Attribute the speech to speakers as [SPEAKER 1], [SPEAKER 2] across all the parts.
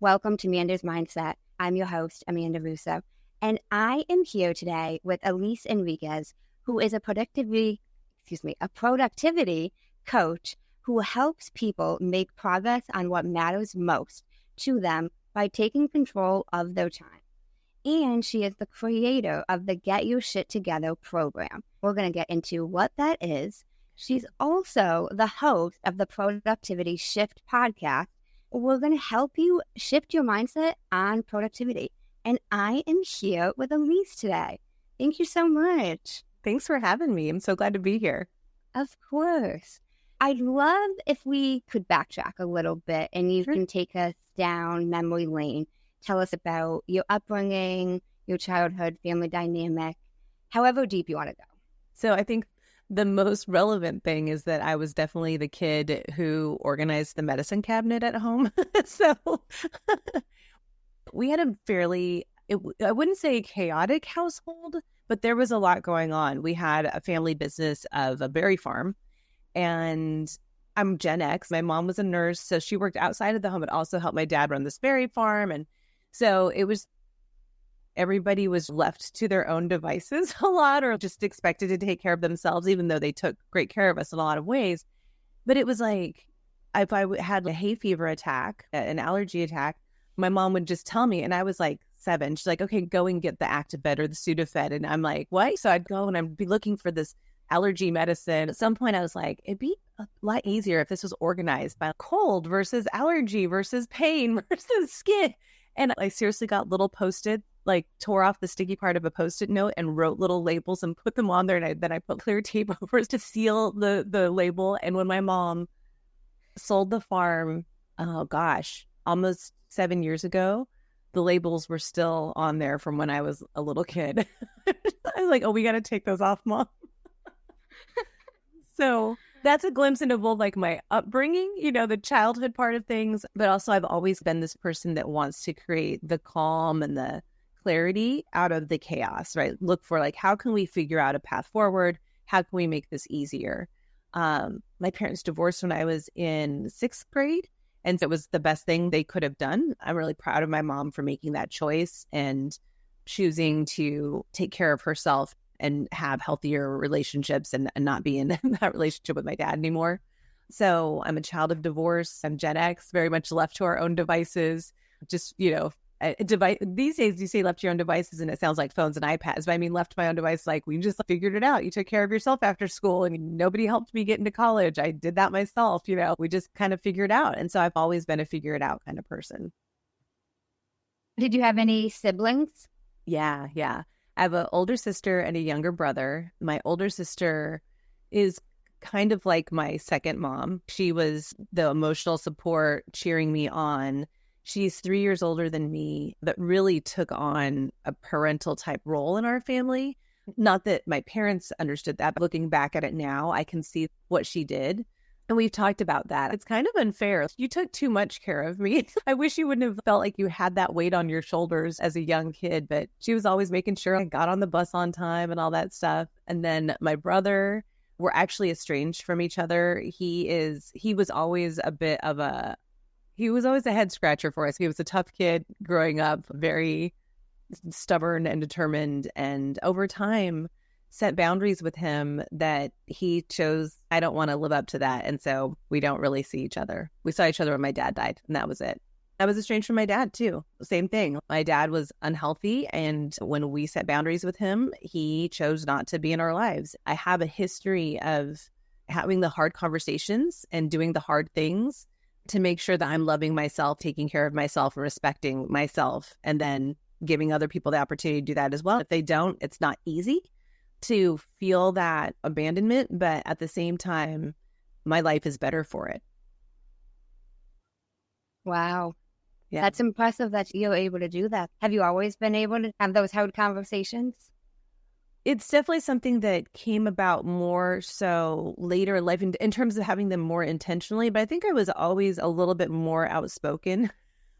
[SPEAKER 1] Welcome to Amanda's Mindset. I'm your host, Amanda Russo, and I am here today with Elise Enriquez, who is a productivity coach who helps people make progress on what matters most to them by taking control of their time. And she is the creator of the Get Your Shit Together program. We're going to get into what that is. She's also the host of the Productivity Shift podcast. We're going to help you shift your mindset on productivity. And I am here with Elise today. Thank you so much.
[SPEAKER 2] Thanks for having me. I'm so glad to be here.
[SPEAKER 1] Of course. I'd love if we could backtrack a little bit and you can take us down memory lane. Tell us about your upbringing, your childhood, family dynamic, however deep you want to go.
[SPEAKER 2] So I think the most relevant thing is that I was definitely the kid who organized the medicine cabinet at home. So we had a I wouldn't say chaotic household, but there was a lot going on. We had a family business of a berry farm, and I'm Gen X. My mom was a nurse, so she worked outside of the home, but also helped my dad run this berry farm. And so everybody was left to their own devices a lot, or just expected to take care of themselves, even though they took great care of us in a lot of ways. But it was like, if I had a hay fever attack, an allergy attack, my mom would just tell me, and I was like 7. She's like, okay, go and get the Actived or the Sudafed. And I'm like, what? So I'd go and I'd be looking for this allergy medicine. At some point I was like, it'd be a lot easier if this was organized by cold versus allergy versus pain versus skin. And I seriously got little Post-it, like tore off the sticky part of a Post-it note and wrote little labels and put them on there. And then I put clear tape over it to seal the label. And when my mom sold the farm, oh gosh, almost 7 years ago, the labels were still on there from when I was a little kid. I was like, oh, we got to take those off, Mom. So that's a glimpse into both like my upbringing, the childhood part of things, but also I've always been this person that wants to create the calm and the clarity out of the chaos, right? Look for like, how can we figure out a path forward? How can we make this easier? My parents divorced when I was in 6th grade, and so it was the best thing they could have done. I'm really proud of my mom for making that choice and choosing to take care of herself and have healthier relationships and not be in that relationship with my dad anymore. So I'm a child of divorce. I'm Gen X, very much left to our own devices. Just, these days you say left to your own devices and it sounds like phones and iPads, but I mean left to my own device, like we just figured it out. You took care of yourself after school and nobody helped me get into college. I did that myself, we just kind of figured it out. And so I've always been a figure it out kind of person.
[SPEAKER 1] Did you have any siblings?
[SPEAKER 2] Yeah. I have an older sister and a younger brother. My older sister is kind of like my second mom. She was the emotional support, cheering me on. She's 3 years older than me, but really took on a parental type role in our family. Not that my parents understood that, but looking back at it now, I can see what she did. And we've talked about that. It's kind of unfair. You took too much care of me. I wish you wouldn't have felt like you had that weight on your shoulders as a young kid, but she was always making sure I got on the bus on time and all that stuff. And then my brother, we're actually estranged from each other. He was always a head scratcher for us. He was a tough kid growing up, very stubborn and determined. And over time, set boundaries with him that he chose, I don't want to live up to that. And so we don't really see each other. We saw each other when my dad died, and that was it. I was estranged from my dad too. Same thing. My dad was unhealthy, and when we set boundaries with him, he chose not to be in our lives. I have a history of having the hard conversations and doing the hard things to make sure that I'm loving myself, taking care of myself, and respecting myself, and then giving other people the opportunity to do that as well. If they don't, it's not easy to feel that abandonment, but at the same time, my life is better for it.
[SPEAKER 1] Wow.
[SPEAKER 2] Yeah.
[SPEAKER 1] That's impressive that you're able to do that. Have you always been able to have those hard conversations?
[SPEAKER 2] It's definitely something that came about more so later in life in terms of having them more intentionally, but I think I was always a little bit more outspoken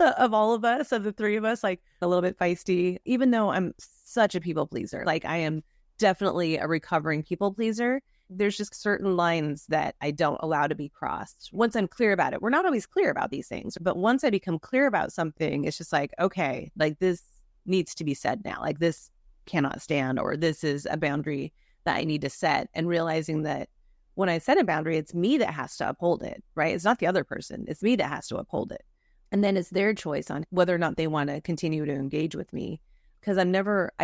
[SPEAKER 2] of all of us, of the three of us, like a little bit feisty, even though I'm such a people pleaser. Like I am definitely a recovering people pleaser. there's just certain lines that I don't allow to be crossed. Once I'm clear about it, we're not always clear about these things, but once I become clear about something, it's just like, okay, like this needs to be said now. Like this cannot stand, or this is a boundary that I need to set. And realizing that when I set a boundary, it's me that has to uphold it, right? It's not the other person. It's me that has to uphold it. And then it's their choice on whether or not they want to continue to engage with me. Because I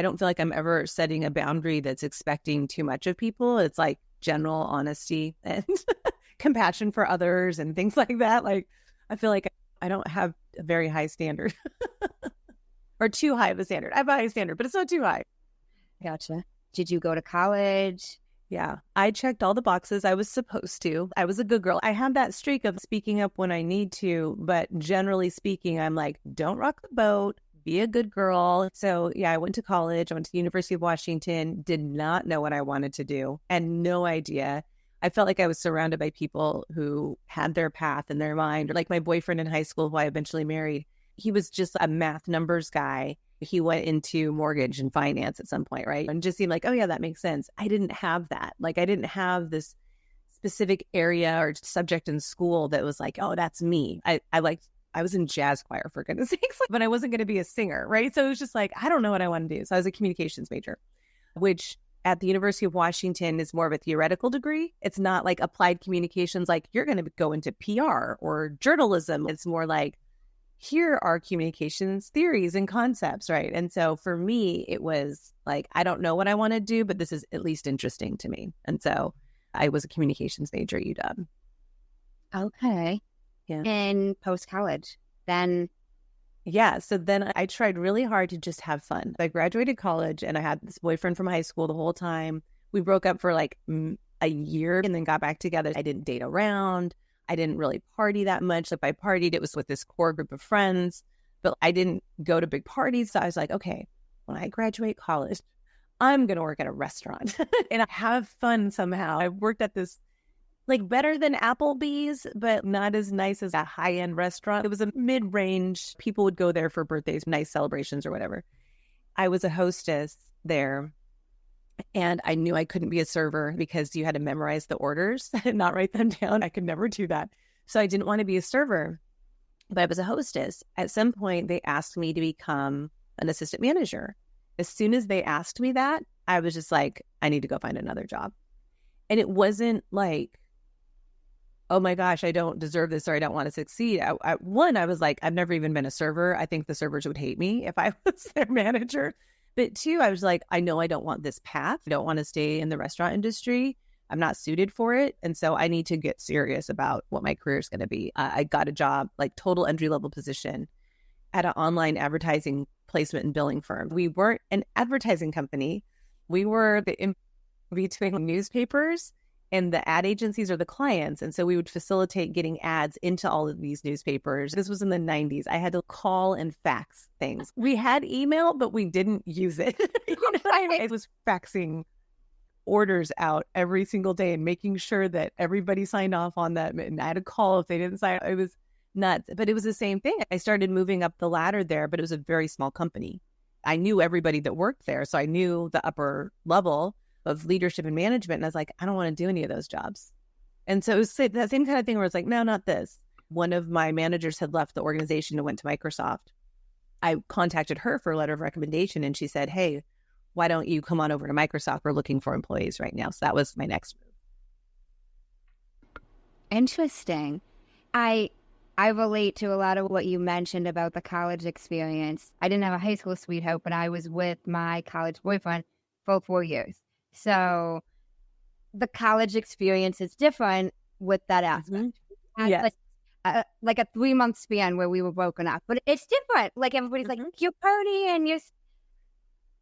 [SPEAKER 2] don't feel like I'm ever setting a boundary that's expecting too much of people. It's like general honesty and compassion for others and things like that. Like, I feel like I don't have a very high standard or too high of a standard. I have a high standard, but it's not too high.
[SPEAKER 1] Gotcha. Did you go to college?
[SPEAKER 2] Yeah, I checked all the boxes I was supposed to. I was a good girl. I had that streak of speaking up when I need to, but generally speaking, I'm like, don't rock the boat. Be a good girl. So yeah, I went to college. I went to the University of Washington, did not know what I wanted to do and no idea. I felt like I was surrounded by people who had their path in their mind. Like my boyfriend in high school, who I eventually married, he was just a math numbers guy. He went into mortgage and finance at some point, right? And just seemed like, oh yeah, that makes sense. I didn't have that. Like I didn't have this specific area or subject in school that was like, oh, that's me. I was in jazz choir, for goodness sakes, but I wasn't going to be a singer, right? So it was just like, I don't know what I want to do. So I was a communications major, which at the University of Washington is more of a theoretical degree. It's not like applied communications, like you're going to go into PR or journalism. It's more like, here are communications theories and concepts, right? And so for me, it was like, I don't know what I want to do, but this is at least interesting to me. And so I was a communications major at UW.
[SPEAKER 1] Okay.
[SPEAKER 2] Yeah.
[SPEAKER 1] In post-college, then?
[SPEAKER 2] Yeah. So then I tried really hard to just have fun. I graduated college and I had this boyfriend from high school the whole time. We broke up for like a year and then got back together. I didn't date around. I didn't really party that much. Like if I partied, it was with this core group of friends, but I didn't go to big parties. So I was like, okay, when I graduate college, I'm going to work at a restaurant and have fun somehow. I worked at this like better than Applebee's, but not as nice as a high-end restaurant. It was a mid-range. People would go there for birthdays, nice celebrations or whatever. I was a hostess there, and I knew I couldn't be a server because you had to memorize the orders and not write them down. I could never do that. So I didn't want to be a server, but I was a hostess. At some point, they asked me to become an assistant manager. As soon as they asked me that, I was just like, I need to go find another job. And it wasn't like, oh my gosh, I don't deserve this or I don't want to succeed. I was like, I've never even been a server. I think the servers would hate me if I was their manager. But two, I was like, I know I don't want this path. I don't want to stay in the restaurant industry. I'm not suited for it. And so I need to get serious about what my career is going to be. I got a job, like total entry-level position at an online advertising placement and billing firm. We weren't an advertising company. We were the in between newspapers and the ad agencies are the clients. And so we would facilitate getting ads into all of these newspapers. This was in the 90s. I had to call and fax things. We had email, but we didn't use it. You know what I mean? It was faxing orders out every single day and making sure that everybody signed off on that. And I had to call if they didn't sign. It was nuts. But it was the same thing. I started moving up the ladder there, but it was a very small company. I knew everybody that worked there. So I knew the upper level of leadership and management. And I was like, I don't want to do any of those jobs. And so it was that same kind of thing where it's like, no, not this. One of my managers had left the organization and went to Microsoft. I contacted her for a letter of recommendation and she said, hey, why don't you come on over to Microsoft? We're looking for employees right now. So that was my next move.
[SPEAKER 1] Interesting. I relate to a lot of what you mentioned about the college experience. I didn't have a high school sweetheart, but I was with my college boyfriend for 4 years. So the college experience is different with that aspect.
[SPEAKER 2] Yes.
[SPEAKER 1] Like a 3-month span where we were broken up. But it's different. Like everybody's like, you're party and you're...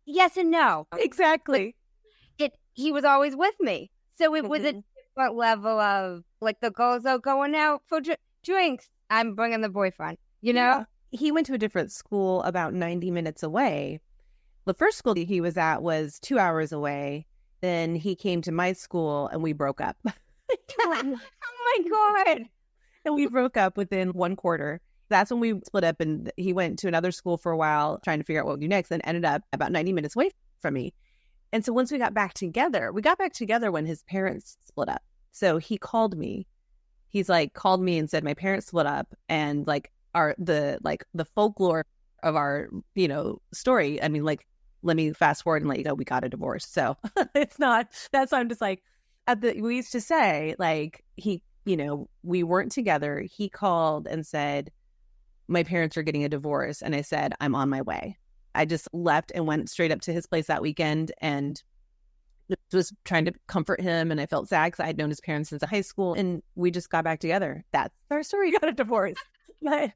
[SPEAKER 1] Yes and no.
[SPEAKER 2] Exactly.
[SPEAKER 1] He was always with me. So it was a different level of, like, the girls are going out for drinks. I'm bringing the boyfriend, you know?
[SPEAKER 2] Yeah. He went to a different school about 90 minutes away. The first school he was at was 2 hours away. Then he came to my school and we broke up.
[SPEAKER 1] Oh my God.
[SPEAKER 2] And we broke up within 1 quarter. That's when we split up and he went to another school for a while trying to figure out what to do next and ended up about 90 minutes away from me. And so once we got back together when his parents split up. So he called me. He's like, called me and said, my parents split up, and like the folklore of our, story. I mean, like, let me fast forward and let you know we got a divorce. So it's not, that's why I'm just like, we used to say, like, we weren't together. He called and said, my parents are getting a divorce. And I said, I'm on my way. I just left and went straight up to his place that weekend and was trying to comfort him. And I felt sad because I had known his parents since high school, and we just got back together. That's our story. Got a divorce. But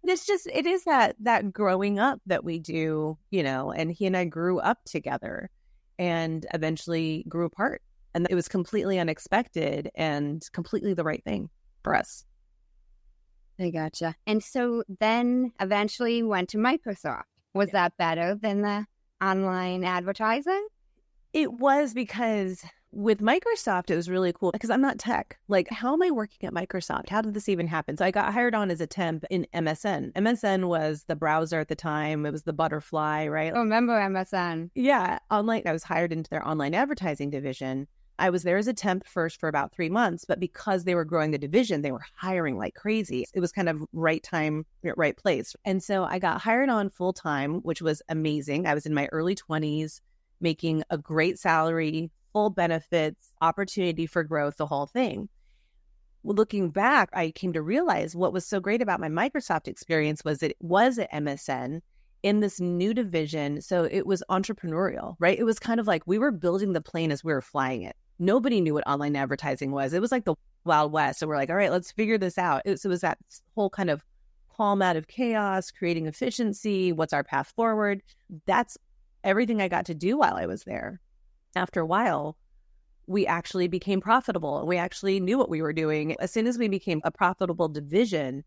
[SPEAKER 2] it is that growing up that we do, and he and I grew up together and eventually grew apart. And it was completely unexpected and completely the right thing for us.
[SPEAKER 1] I gotcha. And so then eventually went to Microsoft. Was that better than the online advertising?
[SPEAKER 2] It was, because with Microsoft, it was really cool because I'm not tech. Like, how am I working at Microsoft? How did this even happen? So I got hired on as a temp in MSN. MSN was the browser at the time. It was the butterfly, right?
[SPEAKER 1] I remember MSN.
[SPEAKER 2] Yeah. Online. I was hired into their online advertising division. I was there as a temp first for about 3 months, but because they were growing the division, they were hiring like crazy. It was kind of right time, right place. And so I got hired on full time, which was amazing. I was in my early 20s, making a great salary, full benefits, opportunity for growth, the whole thing. Looking back, I came to realize what was so great about my Microsoft experience was it was at MSN in this new division. So it was entrepreneurial, right? It was kind of like we were building the plane as we were flying it. Nobody knew what online advertising was. It was like the Wild West. So we're like, all right, let's figure this out. It was that whole kind of calm out of chaos, creating efficiency. What's our path forward? That's everything I got to do while I was there. After a while, we actually became profitable, and we actually knew what we were doing. As soon as we became a profitable division,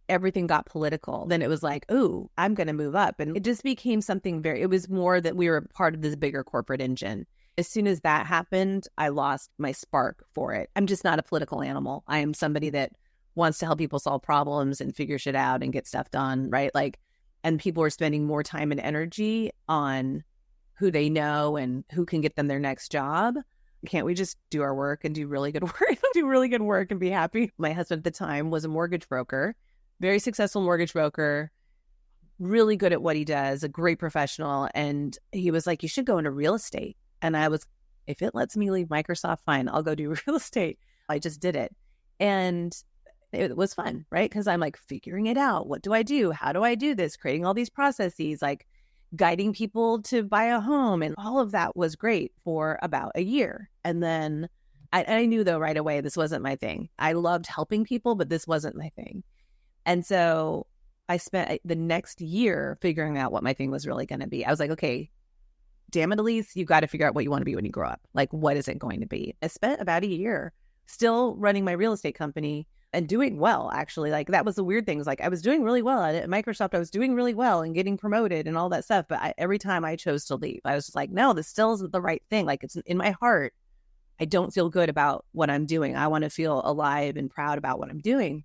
[SPEAKER 2] everything got political. Then it was like, ooh, I'm going to move up. And it just became something it was more that we were part of this bigger corporate engine. As soon as that happened, I lost my spark for it. I'm just not a political animal. I am somebody that wants to help people solve problems and figure shit out and get stuff done, right? Like, and people are spending more time and energy on who they know and who can get them their next job. Can't we just do our work and do really good work, and be happy? My husband at the time was a mortgage broker, very successful mortgage broker, really good at what he does, a great professional. And he was like, you should go into real estate. And I was, if it lets me leave Microsoft, fine, I'll go do real estate. I just did it. And it was fun, right? Because I'm like figuring it out. What do I do? How do I do this? Creating all these processes, like guiding people to buy a home. And all of that was great for about a year. And then I knew, though, right away, this wasn't my thing. I loved helping people, but this wasn't my thing. And so I spent the next year figuring out what my thing was really going to be. I was like, okay, damn it, Elise, you've got to figure out what you want to be when you grow up. Like, what is it going to be? I spent about a year still running my real estate company and doing well, actually. Like, that was the weird thing. It was like, I was doing really well at Microsoft. I was doing really well and getting promoted and all that stuff. But every time I chose to leave, I was just like, no, this still isn't the right thing. Like, it's in my heart. I don't feel good about what I'm doing. I want to feel alive and proud about what I'm doing.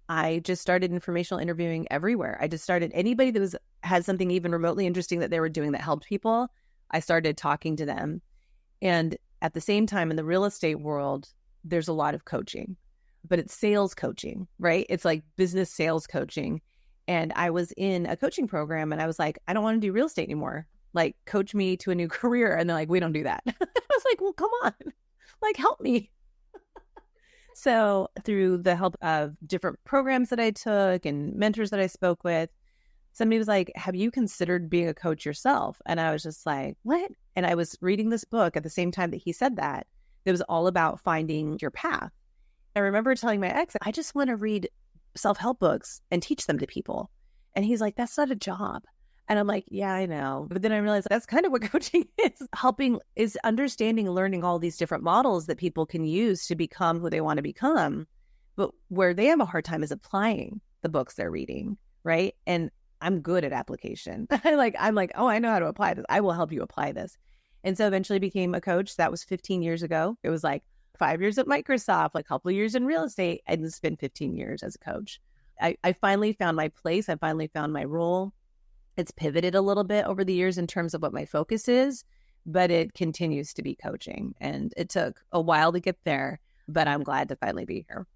[SPEAKER 2] I just started informational interviewing everywhere. I just started anybody that had something even remotely interesting that they were doing that helped people. I started talking to them. And at the same time, in the real estate world, there's a lot of coaching, but it's sales coaching, right? It's like business sales coaching. And I was in a coaching program and I was like, I don't want to do real estate anymore. Like, coach me to a new career. And they're like, we don't do that. I was like, well, come on, like, help me. So through the help of different programs that I took and mentors that I spoke with, somebody was like, have you considered being a coach yourself? And I was just like, what? And I was reading this book at the same time that he said that. It was all about finding your path. I remember telling my ex, I just want to read self-help books and teach them to people. And he's like, that's not a job. And I'm like, yeah, I know. But then I realized that's kind of what coaching is understanding and learning all these different models that people can use to become who they want to become. But where they have a hard time is applying the books they're reading, right? And I'm good at application. I'm like, oh, I know how to apply this. I will help you apply this. And so eventually became a coach. That was 15 years ago. It was like 5 years at Microsoft, like a couple of years in real estate. And it's been 15 years as a coach. I finally found my place. I finally found my role. It's pivoted a little bit over the years in terms of what my focus is, but it continues to be coaching. And it took a while to get there, but I'm glad to finally be here.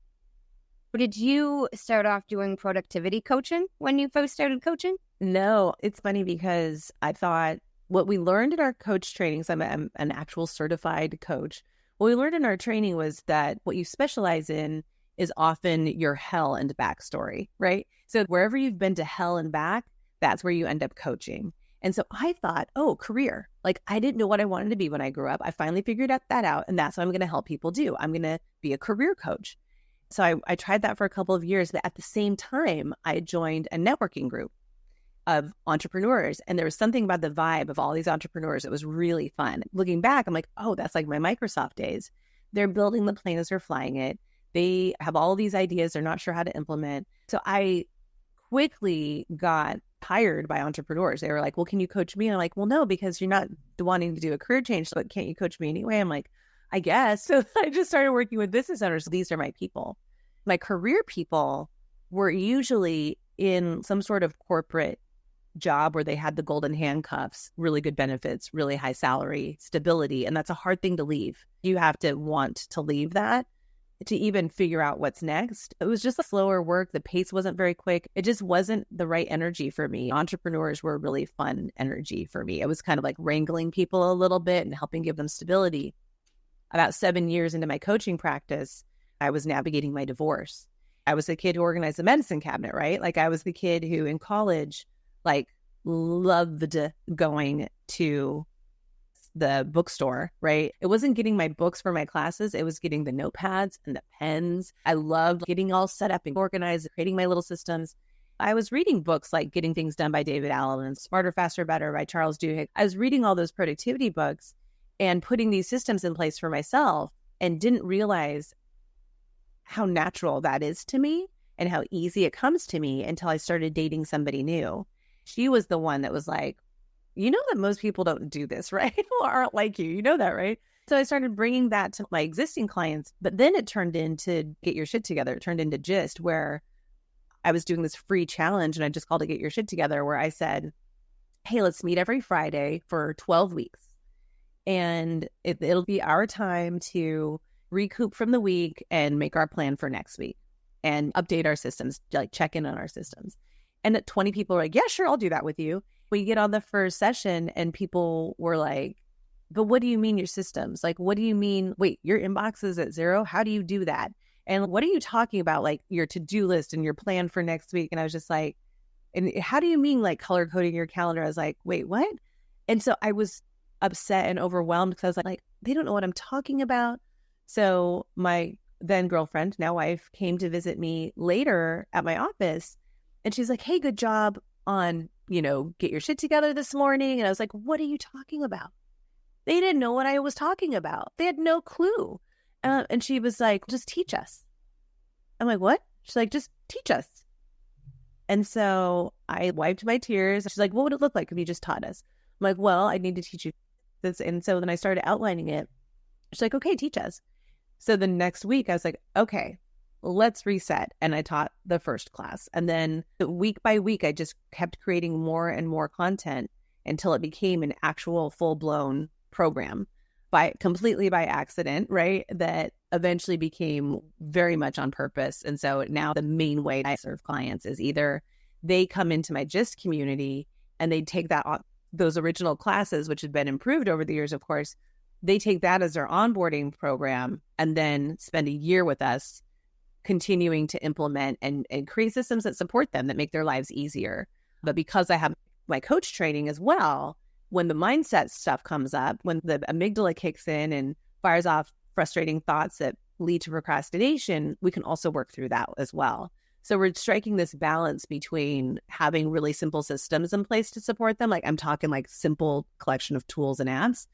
[SPEAKER 1] Did you start off doing productivity coaching when you first started coaching?
[SPEAKER 2] No, it's funny because I thought what we learned in our coach trainings, I'm an actual certified coach. What we learned in our training was that what you specialize in is often your hell and backstory, right? So wherever you've been to hell and back, that's where you end up coaching. And so I thought, oh, career. Like I didn't know what I wanted to be when I grew up. I finally figured that out. And that's what I'm going to help people do. I'm going to be a career coach. So I tried that for a couple of years. But at the same time, I joined a networking group of entrepreneurs. And there was something about the vibe of all these entrepreneurs that was really fun. Looking back, I'm like, oh, that's like my Microsoft days. They're building the plane as they're flying it. They have all these ideas they're not sure how to implement. So I quickly got hired by entrepreneurs. They were like, well, can you coach me? And I'm like, well, no, because you're not wanting to do a career change. So can't you coach me anyway? I'm like, I guess. So I just started working with business owners. These are my people. My career people were usually in some sort of corporate job where they had the golden handcuffs, really good benefits, really high salary, stability. And that's a hard thing to leave. You have to want to leave that to even figure out what's next. It was just a slower work. The pace wasn't very quick. It just wasn't the right energy for me. Entrepreneurs were really fun energy for me. It was kind of like wrangling people a little bit and helping give them stability. About 7 years into my coaching practice, I was navigating my divorce. I was the kid who organized the medicine cabinet, right? Like I was the kid who in college, like loved going to the bookstore, right? It wasn't getting my books for my classes. It was getting the notepads and the pens. I loved getting all set up and organized, creating my little systems. I was reading books like Getting Things Done by David Allen and Smarter, Faster, Better by Charles Duhigg. I was reading all those productivity books and putting these systems in place for myself and didn't realize how natural that is to me and how easy it comes to me until I started dating somebody new. She was the one that was like, you know that most people don't do this, right? Or aren't like you. You know that, right? So I started bringing that to my existing clients, but then it turned into Get Your Shit Together. It turned into Gist, where I was doing this free challenge and I just called it Get Your Shit Together, where I said, hey, let's meet every Friday for 12 weeks. And it'll be our time to recoup from the week and make our plan for next week and update our systems, like check in on our systems. And 20 people were like, yeah, sure, I'll do that with you. We get on the first session and people were like, but what do you mean your systems? Like, what do you mean? Wait, your inbox is at 0? How do you do that? And what are you talking about? Like your to-do list and your plan for next week. And I was just like, and how do you mean like color coding your calendar? I was like, wait, what? And so I was upset and overwhelmed because I was like, they don't know what I'm talking about. So my then girlfriend, now wife, came to visit me later at my office. And she's like, hey, good job on, get your shit together this morning. And I was like, what are you talking about? They didn't know what I was talking about. They had no clue. And she was like, just teach us. I'm like, what? She's like, just teach us. And so I wiped my tears. She's like, what would it look like if you just taught us? I'm like, well, I need to teach you this. And so then I started outlining it. She's like, okay, teach us. So the next week I was like, okay, let's reset. And I taught the first class. And then week by week, I just kept creating more and more content until it became an actual full-blown program completely by accident, right? That eventually became very much on purpose. And so now the main way I serve clients is either they come into my Gist community and they take those original classes, which had been improved over the years, of course, they take that as their onboarding program and then spend a year with us continuing to implement and create systems that support them, that make their lives easier. But because I have my coach training as well, when the mindset stuff comes up, when the amygdala kicks in and fires off frustrating thoughts that lead to procrastination, we can also work through that as well. So we're striking this balance between having really simple systems in place to support them. Like I'm talking like simple collection of tools and apps,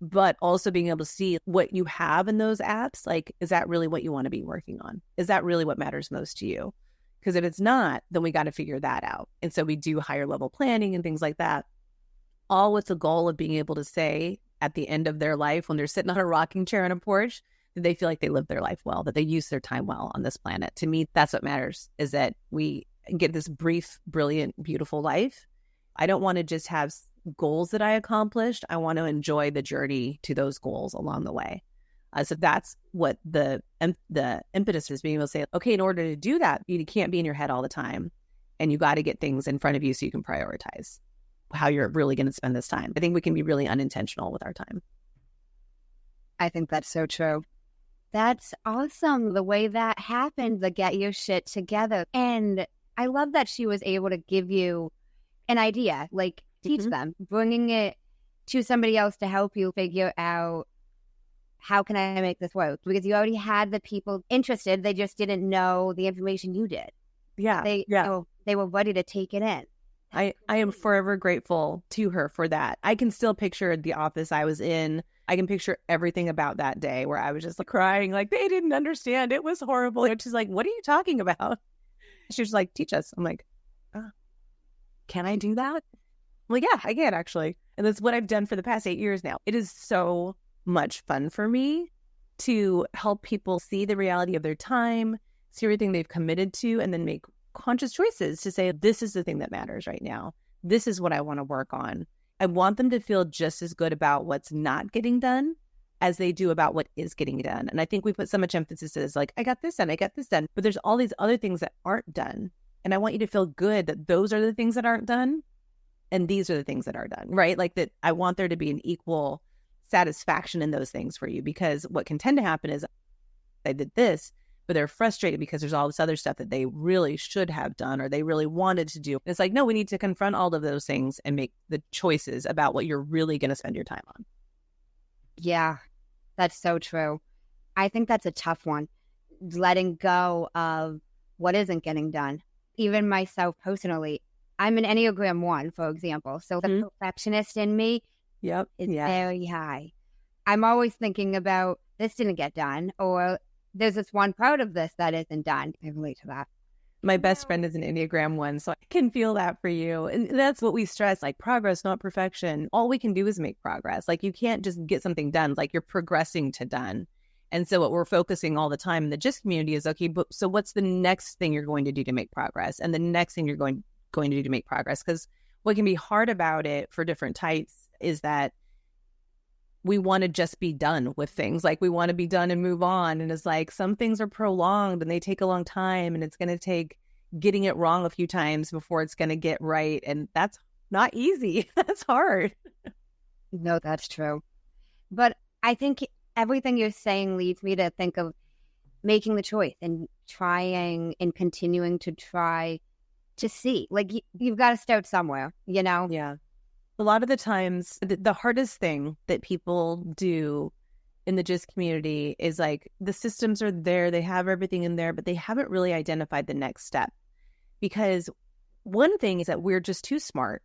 [SPEAKER 2] but also being able to see what you have in those apps. Like, is that really what you want to be working on? Is that really what matters most to you? Because if it's not, then we got to figure that out. And so we do higher level planning and things like that, all with the goal of being able to say at the end of their life, when they're sitting on a rocking chair on a porch, that they feel like they live their life well, that they use their time well on this planet. To me, that's what matters, is that we get this brief, brilliant, beautiful life I don't want to just have goals that I accomplished. I want to enjoy the journey to those goals along the way. So that's what the impetus is, being able to say, okay, in order to do that, you can't be in your head all the time. And you got to get things in front of you so you can prioritize how you're really going to spend this time. I think we can be really unintentional with our time.
[SPEAKER 1] I think that's so true. That's awesome. The way that happened, the get your shit together. And I love that she was able to give you an idea, like teach them, bringing it to somebody else to help you figure out, how can I make this work? Because you already had the people interested. They just didn't know the information you did.
[SPEAKER 2] Yeah.
[SPEAKER 1] They were ready to take it in.
[SPEAKER 2] I am forever grateful to her for that. I can still picture the office I was in. I can picture everything about that day where I was just like crying, like they didn't understand. It was horrible. And she's like, what are you talking about? She was like, teach us. I'm like, can I do that? I'm like, yeah, I can actually. And that's what I've done for the past 8 years now. It is so much fun for me to help people see the reality of their time, see everything they've committed to, and then make conscious choices to say, this is the thing that matters right now. This is what I want to work on. I want them to feel just as good about what's not getting done as they do about what is getting done. And I think we put so much emphasis as like, I got this done, I got this done. But there's all these other things that aren't done. And I want you to feel good that those are the things that aren't done. And these are the things that are done, right? Like that I want there to be an equal satisfaction in those things for you, because what can tend to happen is I did this, but they're frustrated because there's all this other stuff that they really should have done or they really wanted to do. It's like, no, we need to confront all of those things and make the choices about what you're really going to spend your time on.
[SPEAKER 1] Yeah, that's so true. I think that's a tough one, letting go of what isn't getting done. Even myself personally, I'm an Enneagram 1, for example. So the perfectionist in me is very high. I'm always thinking about this didn't get done, or there's this one part of this that isn't done. I relate to that.
[SPEAKER 2] My best friend is an Enneagram 1, so I can feel that for you. And that's what we stress, like progress, not perfection. All we can do is make progress. Like you can't just get something done. Like you're progressing to done. And so what we're focusing all the time in the GIST community is, okay, but so what's the next thing you're going to do to make progress? And the next thing you're going to do to make progress? Because what can be hard about it for different types is that we want to just be done with things. Like we want to be done and move on. And it's like some things are prolonged and they take a long time, and it's going to take getting it wrong a few times before it's going to get right. And that's not easy. That's hard.
[SPEAKER 1] No, that's true. But I think everything you're saying leads me to think of making the choice and trying and continuing to try to see. Like you've got to start somewhere, you know?
[SPEAKER 2] Yeah. A lot of the times, the hardest thing that people do in the GIST community is like the systems are there, they have everything in there, but they haven't really identified the next step. Because one thing is that we're just too smart.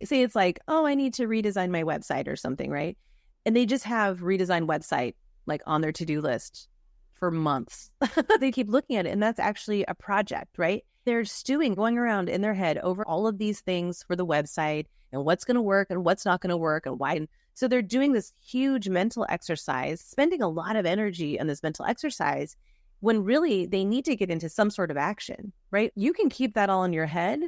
[SPEAKER 2] Say it's like, oh, I need to redesign my website or something, right? And they just have redesign website like on their to-do list for months. They keep looking at it, and that's actually a project, right? They're stewing, going around in their head over all of these things for the website and what's going to work and what's not going to work and why. So they're doing this huge mental exercise, spending a lot of energy on this mental exercise when really they need to get into some sort of action, right? You can keep that all in your head,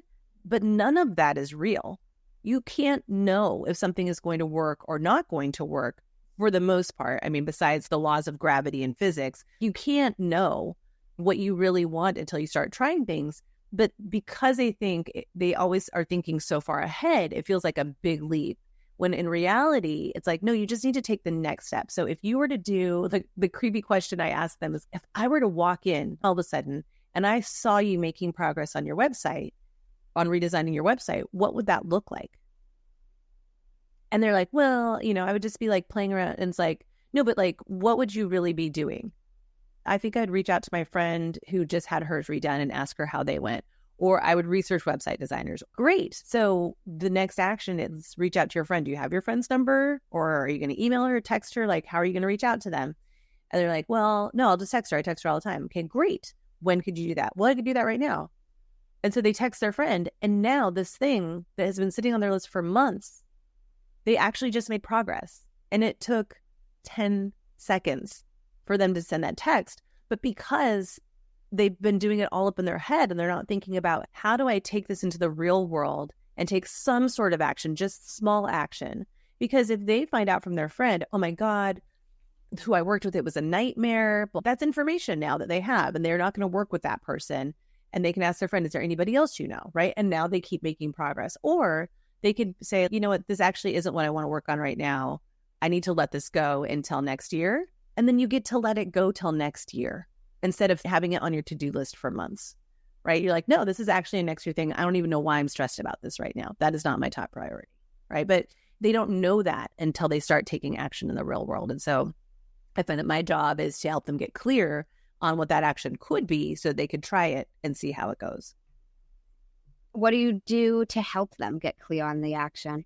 [SPEAKER 2] but none of that is real. You can't know if something is going to work or not going to work for the most part. I mean, besides the laws of gravity and physics, you can't know what you really want until you start trying things. But because they always are thinking so far ahead, it feels like a big leap. When in reality, it's like, no, you just need to take the next step. So if you were to do, the creepy question I ask them is, if I were to walk in all of a sudden and I saw you making progress on your website, on redesigning your website, what would that look like? And they're like, well, I would just be like playing around. And it's like, no, but like, what would you really be doing? I think I'd reach out to my friend who just had hers redone and ask her how they went. Or I would research website designers. Great. So the next action is reach out to your friend. Do you have your friend's number? Or are you going to email her or text her? Like, how are you going to reach out to them? And they're like, well, no, I'll just text her. I text her all the time. Okay, great. When could you do that? Well, I could do that right now. And so they text their friend. And now this thing that has been sitting on their list for months, they actually just made progress. And it took 10 seconds for them to send that text. But because they've been doing it all up in their head and they're not thinking about, how do I take this into the real world and take some sort of action, just small action. Because if they find out from their friend, oh my God, who I worked with, it was a nightmare, well, that's information now that they have, and they're not going to work with that person. And they can ask their friend, is there anybody else you know, right? And now they keep making progress. Or they could say, you know what, this actually isn't what I want to work on right now. I need to let this go until next year. And then you get to let it go till next year instead of having it on your to-do list for months, right? You're like, no, this is actually a next year thing. I don't even know why I'm stressed about this right now. That is not my top priority, right? But they don't know that until they start taking action in the real world. And so I find that my job is to help them get clear on what that action could be so they could try it and see how it goes.
[SPEAKER 1] What do you do to help them get clear on the action?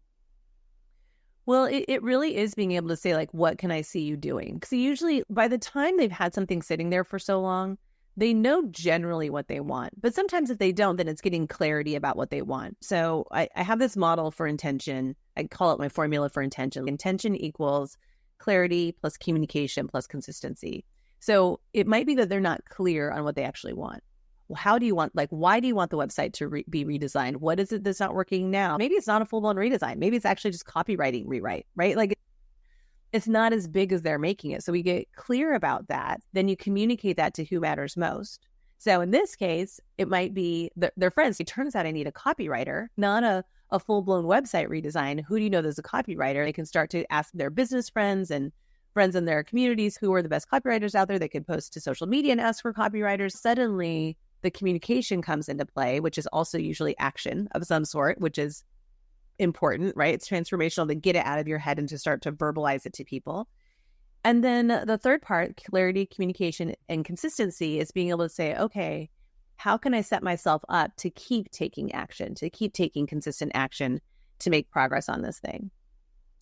[SPEAKER 2] Well, it really is being able to say, like, what can I see you doing? Because usually by the time they've had something sitting there for so long, they know generally what they want. But sometimes if they don't, then it's getting clarity about what they want. So I have this model for intention. I call it my formula for intention. Intention equals clarity plus communication plus consistency. So it might be that they're not clear on what they actually want. Well, how do you want, like, why do you want the website to be redesigned? What is it that's not working now? Maybe it's not a full-blown redesign. Maybe it's actually just copywriting rewrite, right? Like, it's not as big as they're making it. So we get clear about that. Then you communicate that to who matters most. So in this case, it might be their friends. It turns out I need a copywriter, not a full-blown website redesign. Who do you know there's a copywriter? They can start to ask their business friends and friends in their communities who are the best copywriters out there. They could post to social media and ask for copywriters. Suddenly, the communication comes into play, which is also usually action of some sort, which is important, right? It's transformational to get it out of your head and to start to verbalize it to people. And then the third part, clarity, communication, and consistency, is being able to say, okay, how can I set myself up to keep taking action, to keep taking consistent action to make progress on this thing?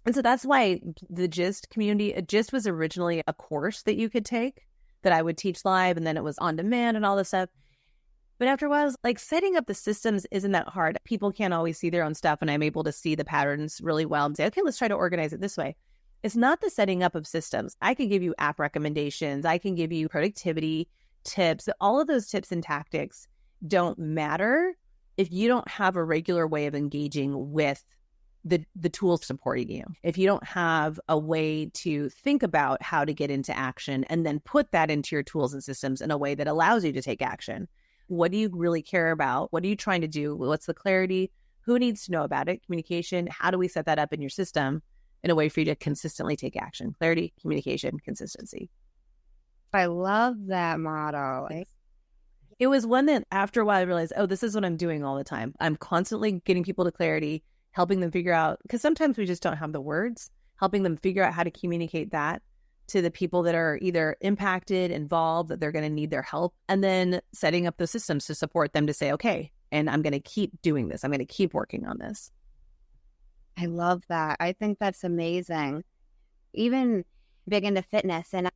[SPEAKER 2] And so that's why the GIST community, GIST was originally a course that you could take that I would teach live, and then it was on demand and all this stuff. But after a while, I was like, setting up the systems isn't that hard. People can't always see their own stuff, and I'm able to see the patterns really well and say, okay, let's try to organize it this way. It's not the setting up of systems. I can give you app recommendations. I can give you productivity tips. All of those tips and tactics don't matter if you don't have a regular way of engaging with the tools supporting you. If you don't have a way to think about how to get into action and then put that into your tools and systems in a way that allows you to take action. What do you really care about? What are you trying to do? What's the clarity? Who needs to know about it? Communication. How do we set that up in your system in a way for you to consistently take action? Clarity, communication, consistency.
[SPEAKER 1] I love that model.
[SPEAKER 2] It was one that after a while I realized, oh, this is what I'm doing all the time. I'm constantly getting people to clarity, helping them figure out, because sometimes we just don't have the words, helping them figure out how to communicate that to the people that are either impacted, involved, that they're going to need their help, and then setting up the systems to support them to say, okay, and I'm going to keep doing this. I'm going to keep working on this.
[SPEAKER 1] I love that. I think that's amazing. Even big into fitness, and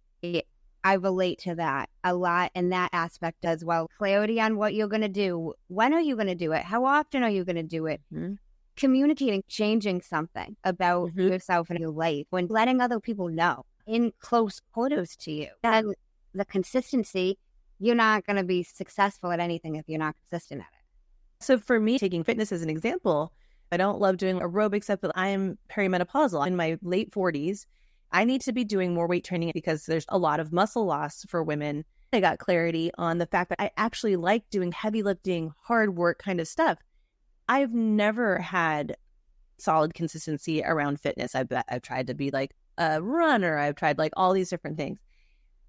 [SPEAKER 1] I relate to that a lot in that aspect as well. Clarity on what you're going to do. When are you going to do it? How often are you going to do it? Mm-hmm. Communicating, changing something about yourself and your life, when letting other people know in close quarters to you. And the consistency, you're not going to be successful at anything if you're not consistent at it.
[SPEAKER 2] So for me, taking fitness as an example, I don't love doing aerobics, but I am perimenopausal. In my late 40s, I need to be doing more weight training because there's a lot of muscle loss for women. I got clarity on the fact that I actually like doing heavy lifting, hard work kind of stuff. I've never had solid consistency around fitness. I've tried to be like a runner. I've tried like all these different things.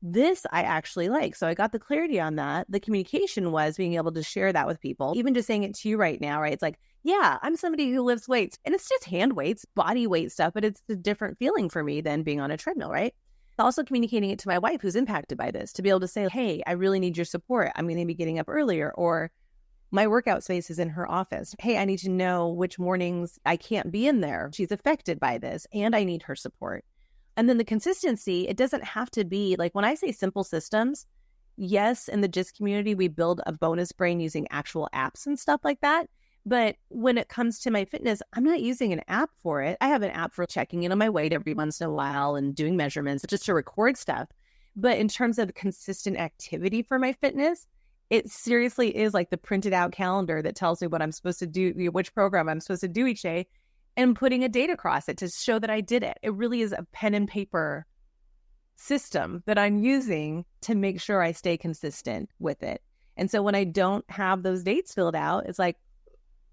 [SPEAKER 2] This I actually like. So I got the clarity on that. The communication was being able to share that with people. Even just saying it to you right now, right? It's like, yeah, I'm somebody who lifts weights, and it's just hand weights, body weight stuff, but it's a different feeling for me than being on a treadmill, right? Also communicating it to my wife who's impacted by this, to be able to say, hey, I really need your support. I'm going to be getting up earlier, or my workout space is in her office. Hey, I need to know which mornings I can't be in there. She's affected by this, and I need her support. And then the consistency, it doesn't have to be like, when I say simple systems, yes, in the GIST community, we build a bonus brain using actual apps and stuff like that. But when it comes to my fitness, I'm not using an app for it. I have an app for checking in on my weight every once in a while and doing measurements just to record stuff. But in terms of consistent activity for my fitness, It seriously is like the printed out calendar that tells me what I'm supposed to do, which program I'm supposed to do each day, and putting a date across it to show that I did it. It really is a pen and paper system that I'm using to make sure I stay consistent with it. And so when I don't have those dates filled out, it's like,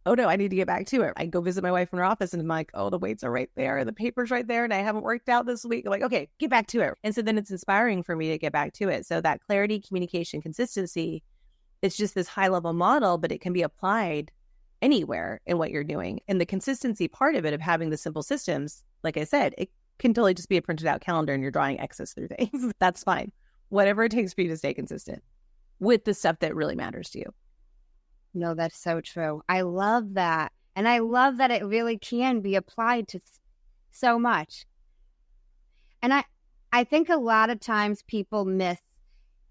[SPEAKER 2] oh no, I need to get back to it. I go visit my wife in her office and I'm like, oh, the weights are right there, the paper's right there, and I haven't worked out this week. I'm like, okay, get back to it. And so then it's inspiring for me to get back to it. So that clarity, communication, consistency, it's just this high level model, but it can be applied anywhere in what you're doing. And the consistency part of it, of having the simple systems, like I said, it can totally just be a printed out calendar and you're drawing X's through things. That's fine. Whatever it takes for you to stay consistent with the stuff that really matters to you.
[SPEAKER 1] No, that's so true. I love that. And I love that it really can be applied to so much. And I think a lot of times people miss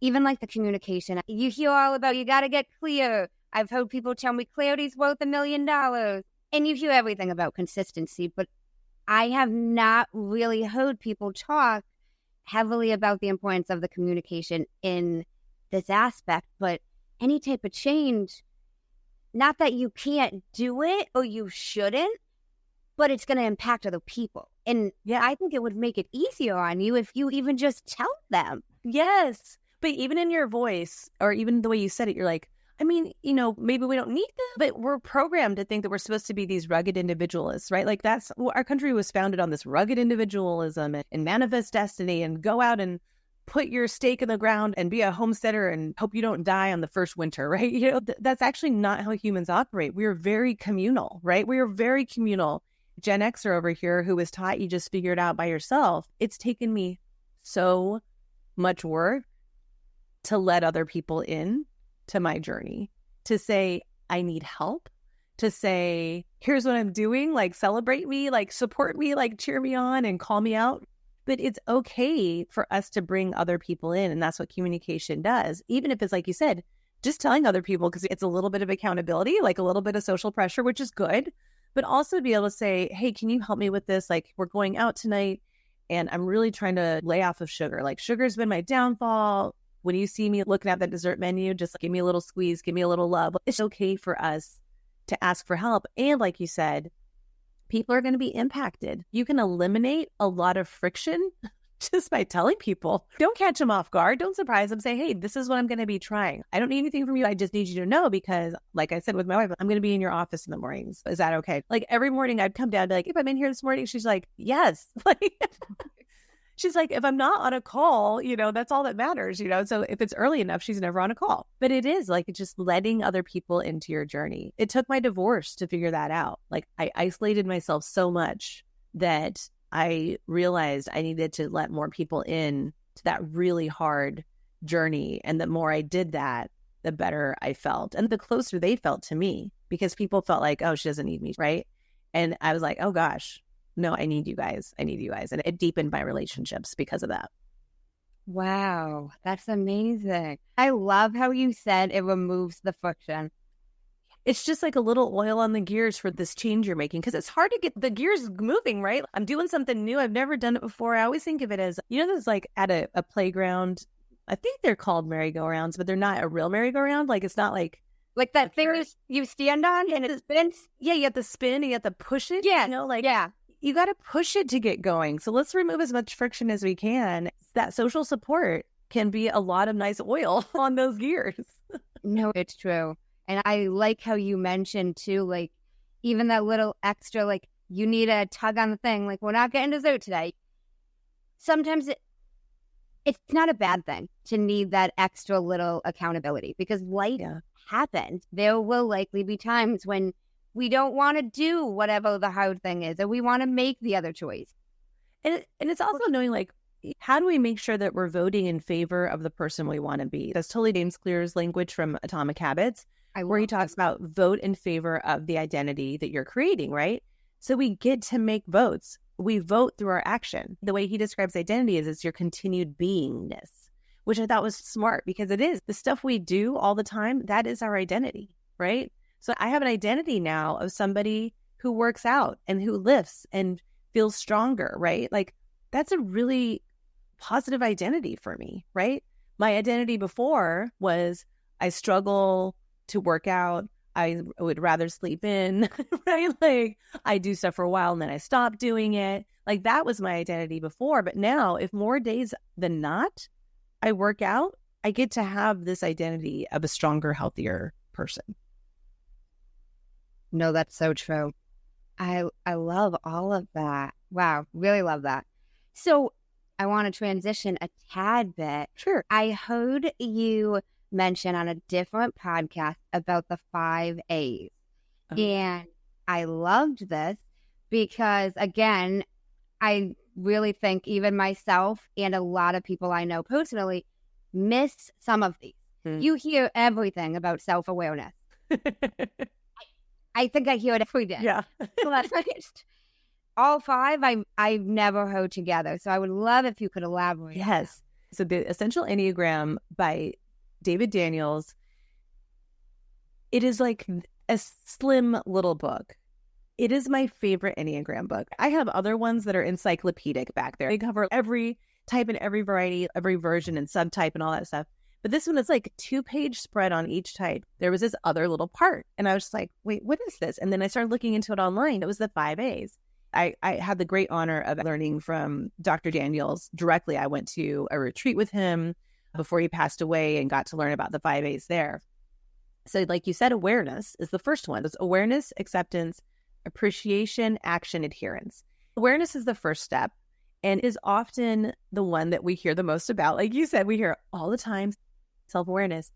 [SPEAKER 1] even like the communication. You hear all about, you got to get clear. I've heard people tell me clarity's worth $1 million. And you hear everything about consistency, but I have not really heard people talk heavily about the importance of the communication in this aspect. But any type of change, not that you can't do it or you shouldn't, but it's going to impact other people. And yeah, I think it would make it easier on you if you even just tell them.
[SPEAKER 2] Yes. But even in your voice, or even the way you said it, you're like, I mean, you know, maybe we don't need this, but we're programmed to think that we're supposed to be these rugged individualists, right? Like that's, our country was founded on this rugged individualism and manifest destiny and go out and put your stake in the ground and be a homesteader and hope you don't die on the first winter, right? You know, that's actually not how humans operate. We are very communal, right? We are very communal. Gen Xer over here who was taught you just figure it out by yourself. It's taken me so much work to let other people in to my journey, to say, I need help, to say, here's what I'm doing, like celebrate me, like support me, like cheer me on and call me out. But it's okay for us to bring other people in. And that's what communication does. Even if it's like you said, just telling other people, because it's a little bit of accountability, like a little bit of social pressure, which is good, but also be able to say, hey, can you help me with this? Like we're going out tonight and I'm really trying to lay off of sugar. Like sugar's been my downfall. When you see me looking at that dessert menu, just give me a little squeeze, give me a little love. It's okay for us to ask for help. And like you said, people are going to be impacted. You can eliminate a lot of friction just by telling people. Don't catch them off guard. Don't surprise them. Say, hey, this is what I'm going to be trying. I don't need anything from you. I just need you to know because, like I said with my wife, I'm going to be in your office in the mornings. Is that okay? Like every morning I'd come down and be like, if I'm in here this morning, she's like, yes. Like, she's like, if I'm not on a call, you know, that's all that matters, you know? So if it's early enough, she's never on a call. But it is like just letting other people into your journey. It took my divorce to figure that out. Like I isolated myself so much that I realized I needed to let more people in to that really hard journey. And the more I did that, the better I felt. And the closer they felt to me, because people felt like, oh, she doesn't need me, right? And I was like, oh gosh, no, I need you guys. I need you guys. And it deepened my relationships because of that.
[SPEAKER 1] Wow, that's amazing. I love how you said it removes the friction.
[SPEAKER 2] It's just like a little oil on the gears for this change you're making, because it's hard to get the gears moving, right? I'm doing something new. I've never done it before. I always think of it as, you know, there's like at a playground, I think they're called merry-go-rounds, but they're not a real merry-go-round. Like it's not like
[SPEAKER 1] that thing you stand on and it spins?
[SPEAKER 2] Yeah, you have to spin, you have to push it.
[SPEAKER 1] Yeah,
[SPEAKER 2] you know, like,
[SPEAKER 1] yeah.
[SPEAKER 2] You got to push it to get going. So let's remove as much friction as we can. That social support can be a lot of nice oil on those gears.
[SPEAKER 1] No, it's true. And I like how you mentioned too, like even that little extra, like you need a tug on the thing. Like we're not getting dessert today. Sometimes it's not a bad thing to need that extra little accountability because life happens. There will likely be times when we don't want to do whatever the hard thing is, or we want to make the other choice.
[SPEAKER 2] And it's also knowing, like, how do we make sure that we're voting in favor of the person we want to be? That's totally James Clear's language from Atomic Habits, where he talks about vote in favor of the identity that you're creating, right? So we get to make votes. We vote through our action. The way he describes identity is it's your continued beingness, which I thought was smart because it is. The stuff we do all the time, that is our identity, right? So I have an identity now of somebody who works out and who lifts and feels stronger, right? Like that's a really positive identity for me, right? My identity before was I struggle to work out. I would rather sleep in, right? Like I do stuff for a while and then I stop doing it. Like that was my identity before. But now if more days than not, I work out, I get to have this identity of a stronger, healthier person.
[SPEAKER 1] No, that's so true. I love all of that. Wow, really love that. So I want to transition a tad bit.
[SPEAKER 2] Sure.
[SPEAKER 1] I heard you mention on a different podcast about the 5 A's. And I loved this because, again, I really think even myself and a lot of people I know personally miss some of these. You hear everything about self-awareness. I think I hear it every day.
[SPEAKER 2] Yeah.
[SPEAKER 1] All 5 I've never heard together. So I would love if you could elaborate.
[SPEAKER 2] Yes. So the Essential Enneagram by David Daniels, it is like a slim little book. It is my favorite Enneagram book. I have other ones that are encyclopedic back there. They cover every type and every variety, every version and subtype and all that stuff. But this one is like a 2-page spread on each type. There was this other little part. And I was just like, wait, what is this? And then I started looking into it online. It was the 5 A's. I had the great honor of learning from Dr. Daniels directly. I went to a retreat with him before he passed away and got to learn about the 5 A's there. So like you said, awareness is the first one. It's awareness, acceptance, appreciation, action, adherence. Awareness is the first step and is often the one that we hear the most about. Like you said, we hear all the time, self-awareness.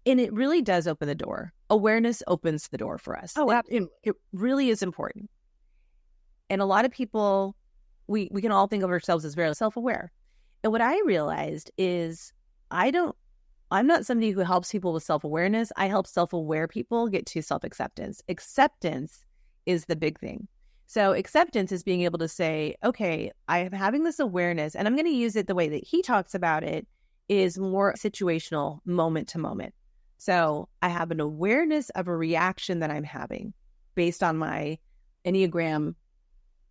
[SPEAKER 2] And it really does open the door. Awareness opens the door for us.
[SPEAKER 1] Oh, absolutely.
[SPEAKER 2] It really is important. And a lot of people, we can all think of ourselves as very self-aware. And what I realized is I'm not somebody who helps people with self-awareness. I help self-aware people get to self-acceptance. Acceptance is the big thing. So acceptance is being able to say, okay, I'm having this awareness and I'm going to use it the way that he talks about it is more situational, moment to moment. So I have an awareness of a reaction that I'm having based on my Enneagram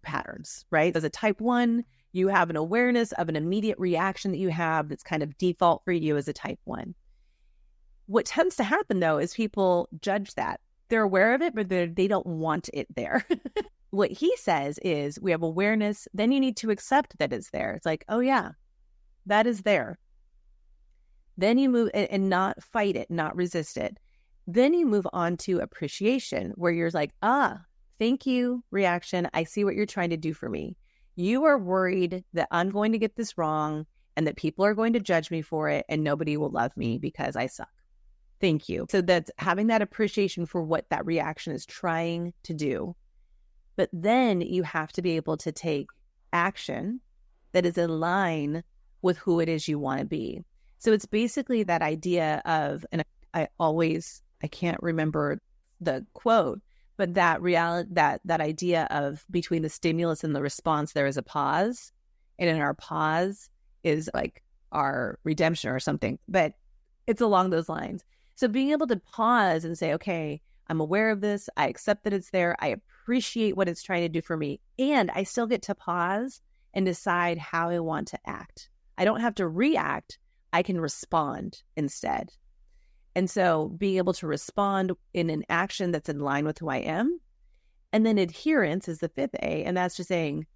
[SPEAKER 2] patterns, right? As a type 1, you have an awareness of an immediate reaction that you have that's kind of default for you as a type 1. What tends to happen, though, is people judge that. They're aware of it, but they don't want it there. What he says is we have awareness, then you need to accept that it's there. It's like, oh, yeah, that is there. Then you move and not fight it, not resist it. Then you move on to appreciation, where you're like, thank you, reaction. I see what you're trying to do for me. You are worried that I'm going to get this wrong and that people are going to judge me for it and nobody will love me because I suck. Thank you. So that's having that appreciation for what that reaction is trying to do. But then you have to be able to take action that is in line with who it is you want to be. So it's basically that idea of, and I can't remember the quote, but that reality, that idea of between the stimulus and the response, there is a pause. And in our pause is like our redemption or something, but it's along those lines. So being able to pause and say, okay, I'm aware of this. I accept that it's there. I appreciate what it's trying to do for me. And I still get to pause and decide how I want to act. I don't have to react. I can respond instead. And so being able to respond in an action that's in line with who I am. And then adherence is the 5th A. And that's just saying,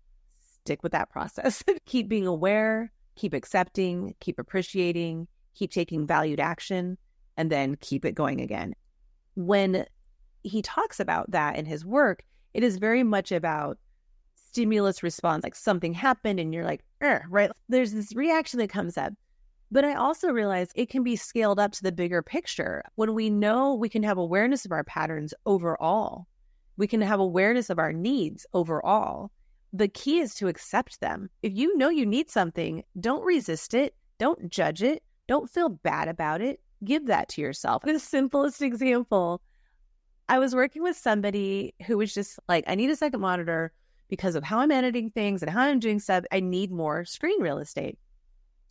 [SPEAKER 2] stick with that process. Keep being aware, keep accepting, keep appreciating, keep taking valued action, and then keep it going again. When he talks about that in his work, it is very much about stimulus response, like something happened and you're like, right? There's this reaction that comes up. But I also realize it can be scaled up to the bigger picture. When we know we can have awareness of our patterns overall, we can have awareness of our needs overall. The key is to accept them. If you know you need something, don't resist it. Don't judge it. Don't feel bad about it. Give that to yourself. The simplest example, I was working with somebody who was just like, I need a second monitor because of how I'm editing things and how I'm doing stuff. I need more screen real estate.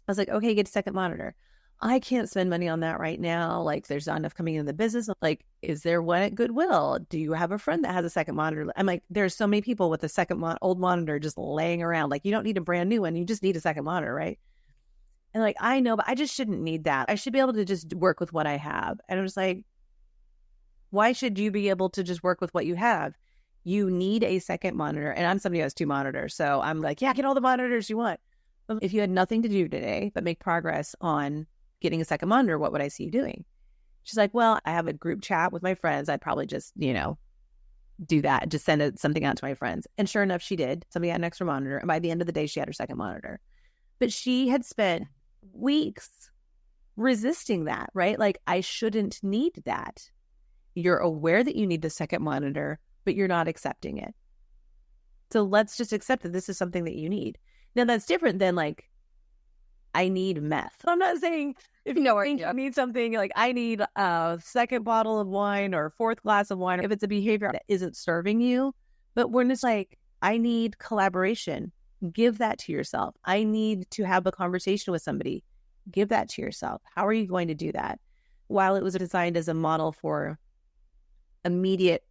[SPEAKER 2] I was like, okay, get a second monitor. I can't spend money on that right now. Like, there's not enough coming in the business. Like, is there one at Goodwill? Do you have a friend that has a second monitor? I'm like, there's so many people with a second old monitor just laying around. Like, you don't need a brand new one. You just need a second monitor, right? And like, I know, but I just shouldn't need that. I should be able to just work with what I have. And I was like, why should you be able to just work with what you have? You need a second monitor. And I'm somebody who has 2 monitors. So I'm like, yeah, get all the monitors you want. But if you had nothing to do today, but make progress on getting a second monitor, what would I see you doing? She's like, well, I have a group chat with my friends. I'd probably just, do that, just send something out to my friends. And sure enough, she did. Somebody had an extra monitor. And by the end of the day, she had her second monitor. But she had spent weeks resisting that, right? Like, I shouldn't need that. You're aware that you need the second monitor, but you're not accepting it. So let's just accept that this is something that you need. Now, that's different than like, I need meth. I'm not saying if you think you need something, like I need a second bottle of wine or 4th glass of wine, if it's a behavior that isn't serving you. But when it's like, I need collaboration, give that to yourself. I need to have a conversation with somebody, give that to yourself. How are you going to do that? While it was designed as a model for immediate,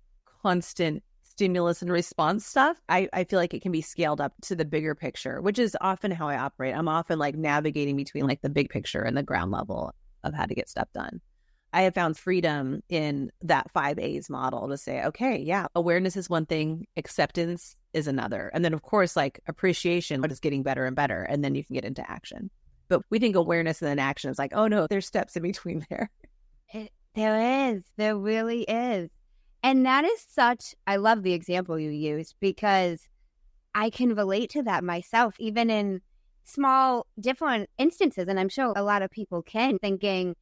[SPEAKER 2] constant stimulus and response stuff, I feel like it can be scaled up to the bigger picture, which is often how I operate. I'm often like navigating between like the big picture and the ground level of how to get stuff done. I have found freedom in that 5 A's model to say, okay, yeah, awareness is one thing, acceptance is another. And then of course, like appreciation, what is getting better and better. And then you can get into action. But we think awareness and then action is like, oh no, there's steps in between there.
[SPEAKER 1] There really is. And that is I love the example you used because I can relate to that myself, even in small, different instances. And I'm sure a lot of people can, thinking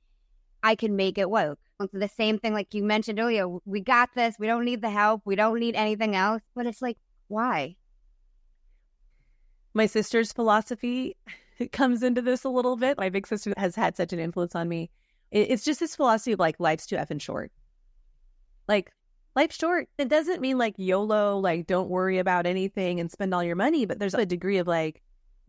[SPEAKER 1] I can make it work. The same thing, like you mentioned earlier, we got this. We don't need the help. We don't need anything else. But it's like, why?
[SPEAKER 2] My sister's philosophy comes into this a little bit. My big sister has had such an influence on me. It's just this philosophy of like, life's too effing short. Like, life's short. It doesn't mean like YOLO, like don't worry about anything and spend all your money. But there's a degree of like,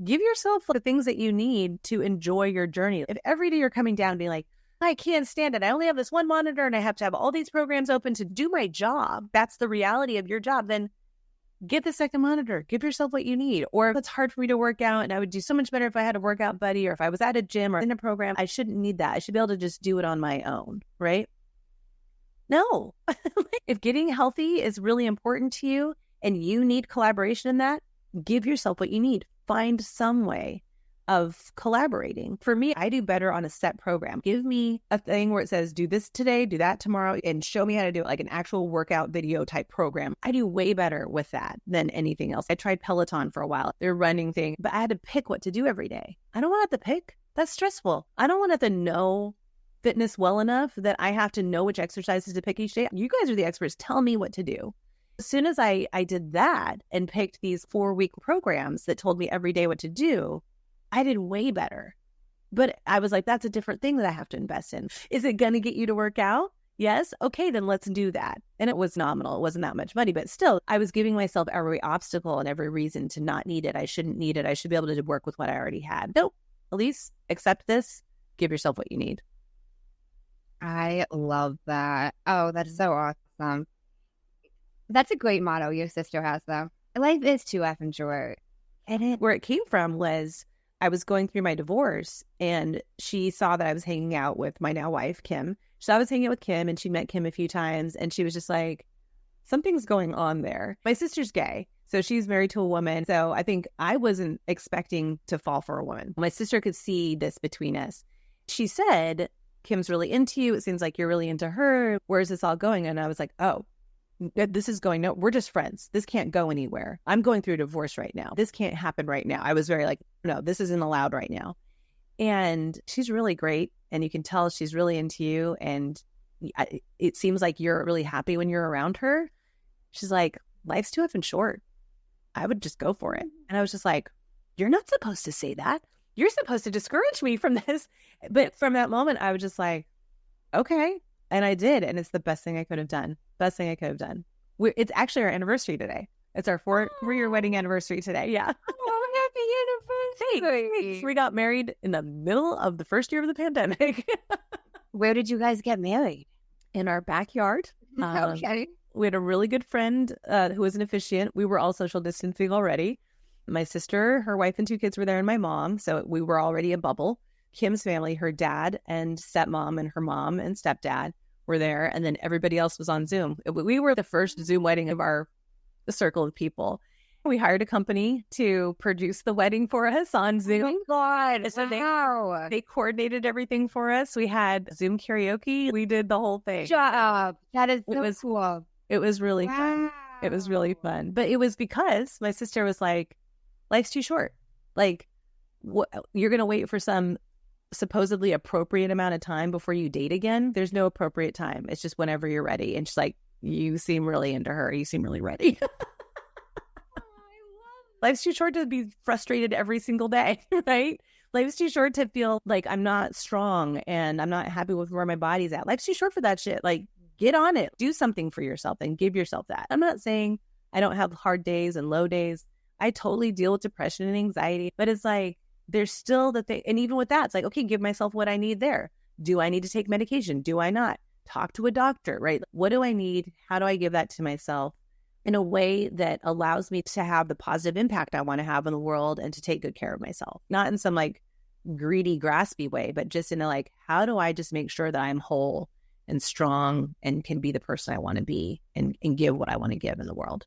[SPEAKER 2] give yourself the things that you need to enjoy your journey. If every day you're coming down being like, I can't stand it, I only have this one monitor and I have to have all these programs open to do my job, that's the reality of your job, then get the second monitor. Give yourself what you need. Or if it's hard for me to work out and I would do so much better if I had a workout buddy or if I was at a gym or in a program, I shouldn't need that. I should be able to just do it on my own, right? No. If getting healthy is really important to you and you need collaboration in that, give yourself what you need. Find some way of collaborating. For me, I do better on a set program. Give me a thing where it says, do this today, do that tomorrow, and show me how to do it, like an actual workout video type program. I do way better with that than anything else. I tried Peloton for a while, their running thing, but I had to pick what to do every day. I don't want to have to pick. That's stressful. I don't want to have to know fitness well enough that I have to know which exercises to pick each day. You guys are the experts. Tell me what to do. As soon as I did that and picked these 4-week programs that told me every day what to do, I did way better. But I was like, that's a different thing that I have to invest in. Is it going to get you to work out? Yes. Okay, then let's do that. And it was nominal. It wasn't that much money, but still, I was giving myself every obstacle and every reason to not need it. I shouldn't need it. I should be able to work with what I already had. Nope. Elise, accept this. Give yourself what you need.
[SPEAKER 1] I love that. Oh, that's so awesome. That's a great motto your sister has, though. Life is too effing short.
[SPEAKER 2] Where it came from was I was going through my divorce and she saw that I was hanging out with my now wife, Kim. So I was hanging out with Kim and she met Kim a few times and she was just like, something's going on there. My sister's gay, so she's married to a woman. So I think I wasn't expecting to fall for a woman. My sister could see this between us. She said, Kim's really into you. It seems like you're really into her. Where's this all going? And I was like, oh, this is going, no, we're just friends. This can't go anywhere. I'm going through a divorce right now. This can't happen right now. I was very like, no, this isn't allowed right now. And she's really great. And you can tell she's really into you. And it seems like you're really happy when you're around her. She's like, life's too effing short. I would just go for it. And I was just like, you're not supposed to say that. You're supposed to discourage me from this. But from that moment, I was just like, okay. And I did. And it's the best thing I could have done. Best thing I could have done. It's actually our anniversary today. It's our 4-year wedding anniversary today. Yeah.
[SPEAKER 1] Oh, happy anniversary.
[SPEAKER 2] Hey, we got married in the middle of the first year of the pandemic.
[SPEAKER 1] Where did you guys get married?
[SPEAKER 2] In our backyard.
[SPEAKER 1] Okay.
[SPEAKER 2] We had a really good friend who was an officiant. We were all social distancing already. My sister, her wife and 2 kids were there, and my mom. So we were already a bubble. Kim's family, her dad and stepmom and her mom and stepdad were there. And then everybody else was on Zoom. We were the first Zoom wedding of the circle of people. We hired a company to produce the wedding for us on Zoom.
[SPEAKER 1] Oh my God.
[SPEAKER 2] So
[SPEAKER 1] Wow.
[SPEAKER 2] they coordinated everything for us. We had Zoom karaoke. We did the whole thing.
[SPEAKER 1] Shut up. That is so cool.
[SPEAKER 2] It was really fun. It was really fun. But it was because my sister was like, life's too short. Like, you're going to wait for some supposedly appropriate amount of time before you date again. There's no appropriate time. It's just whenever you're ready. And she's like, you seem really into her. You seem really ready. Life's too short to be frustrated every single day, right? Life's too short to feel like I'm not strong and I'm not happy with where my body's at. Life's too short for that shit. Like, get on it. Do something for yourself and give yourself that. I'm not saying I don't have hard days and low days. I totally deal with depression and anxiety, but it's like, there's still the thing. And even with that, it's like, okay, give myself what I need there. Do I need to take medication? Do I not? Talk to a doctor, right? What do I need? How do I give that to myself in a way that allows me to have the positive impact I want to have in the world and to take good care of myself? Not in some like greedy, graspy way, but just in a like, how do I just make sure that I'm whole and strong and can be the person I want to be and give what I want to give in the world?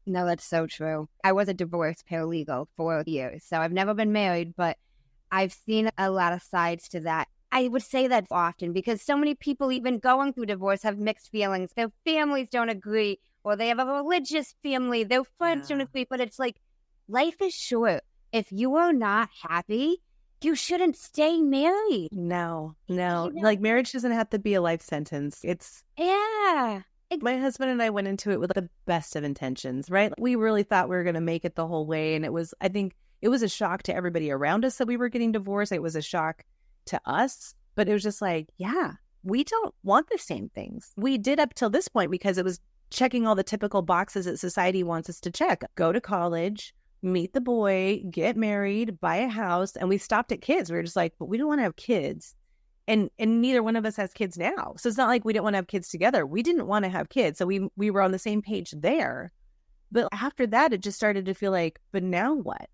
[SPEAKER 1] No, that's so true. I was a divorce paralegal for years, so I've never been married, but I've seen a lot of sides to that. I would say that often because so many people even going through divorce have mixed feelings. Their families don't agree, or they have a religious family. Their friends don't agree, but it's like, life is short. If you are not happy, you shouldn't stay married.
[SPEAKER 2] No. Like, marriage doesn't have to be a life sentence.
[SPEAKER 1] Yeah.
[SPEAKER 2] My husband and I went into it with the best of intentions, right? We really thought we were going to make it the whole way. And I think it was a shock to everybody around us that we were getting divorced. It was a shock to us, but it was just like, yeah, we don't want the same things. We did up till this point because it was checking all the typical boxes that society wants us to check. Go to college, meet the boy, get married, buy a house. And we stopped at kids. We were just like, but we don't want to have kids. And neither one of us has kids now. So it's not like we didn't want to have kids together. We didn't want to have kids. So we were on the same page there. But after that, it just started to feel like, but now what?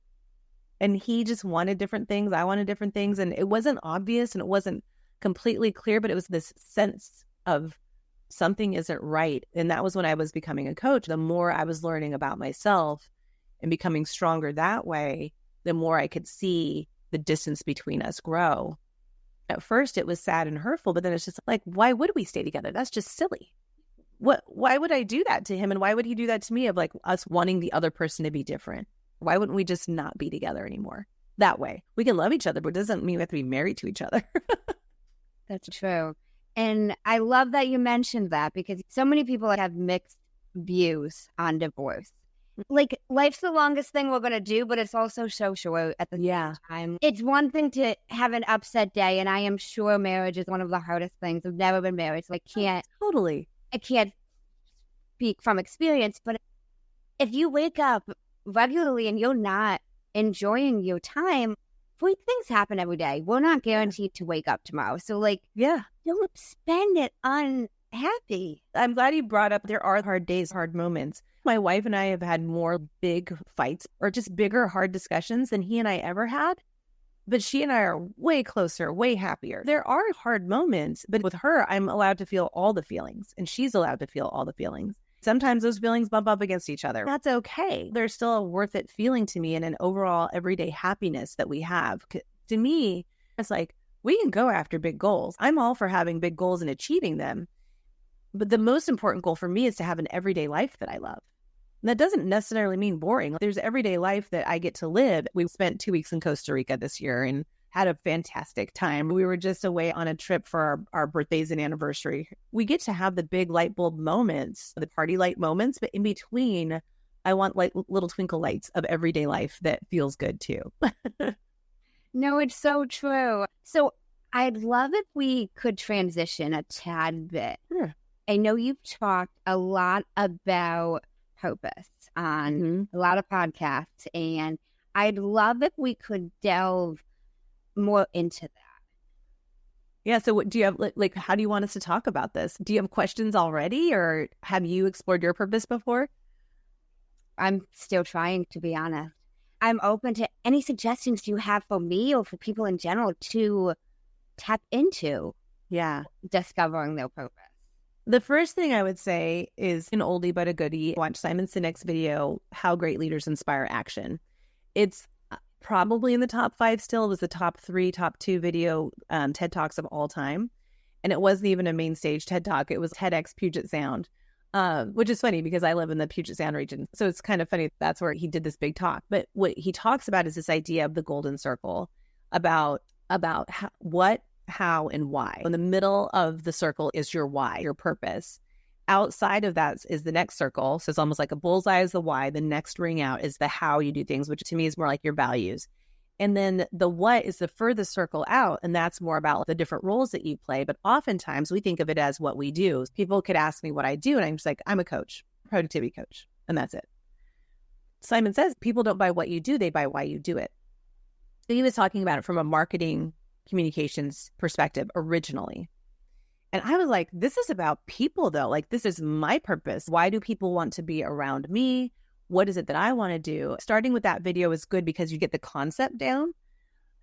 [SPEAKER 2] And he just wanted different things. I wanted different things. And it wasn't obvious and it wasn't completely clear, but it was this sense of something isn't right. And that was when I was becoming a coach. The more I was learning about myself and becoming stronger that way, the more I could see the distance between us grow. At first, it was sad and hurtful, but then it's just like, why would we stay together? That's just silly. Why would I do that to him? And why would he do that to me of like us wanting the other person to be different? Why wouldn't we just not be together anymore? That way, we can love each other, but it doesn't mean we have to be married to each other.
[SPEAKER 1] That's true. And I love that you mentioned that because so many people have mixed views on divorce. Like, life's the longest thing we're going to do, but it's also so short at the same time. It's one thing to have an upset day, and I am sure marriage is one of the hardest things. I've never been married, so I can't speak from experience. But if you wake up regularly and you're not enjoying your time, things happen every day. We're not guaranteed to wake up tomorrow. So, like, don't spend it unhappy.
[SPEAKER 2] I'm glad you brought up there are hard days, hard moments. My wife and I have had more big fights or just bigger, hard discussions than he and I ever had. But she and I are way closer, way happier. There are hard moments, but with her, I'm allowed to feel all the feelings and she's allowed to feel all the feelings. Sometimes those feelings bump up against each other. That's okay. There's still a worth it feeling to me and an overall everyday happiness that we have. To me, it's like, we can go after big goals. I'm all for having big goals and achieving them. But the most important goal for me is to have an everyday life that I love. And that doesn't necessarily mean boring. There's everyday life that I get to live. We spent 2 weeks in Costa Rica this year and had a fantastic time. We were just away on a trip for our birthdays and anniversary. We get to have the big light bulb moments, the party light moments, but in between, I want like little twinkle lights of everyday life that feels good too.
[SPEAKER 1] No, it's so true. So I'd love if we could transition a tad bit.
[SPEAKER 2] Sure.
[SPEAKER 1] I know you've talked a lot about purpose on a lot of podcasts, and I'd love if we could delve more into that.
[SPEAKER 2] Yeah. So what do you have, like, how do you want us to talk about this? Do you have questions already, or have you explored your purpose before?
[SPEAKER 1] I'm still trying, to be honest. I'm open to any suggestions you have for me or for people in general to tap into discovering their purpose.
[SPEAKER 2] The first thing I would say is an oldie but a goodie. Watch Simon Sinek's video, How Great Leaders Inspire Action. It's probably in the top 5 still. It was the top 3, top 2 video TED Talks of all time. And it wasn't even a main stage TED Talk. It was TEDx Puget Sound, which is funny because I live in the Puget Sound region. So it's kind of funny that's where he did this big talk. But what he talks about is this idea of the golden circle, about what, how, and why. In the middle of the circle is your why, your purpose. Outside of that is the next circle. So it's almost like a bullseye is the why. The next ring out is the how you do things, which to me is more like your values. And then the what is the furthest circle out. And that's more about the different roles that you play. But oftentimes we think of it as what we do. People could ask me what I do. And I'm just like, I'm a coach, productivity coach. And that's it. Simon says people don't buy what you do. They buy why you do it. So he was talking about it from a marketing communications perspective originally. And I was like, this is about people though. Like, this is my purpose. Why do people want to be around me? What is it that I want to do? Starting with that video is good because you get the concept down.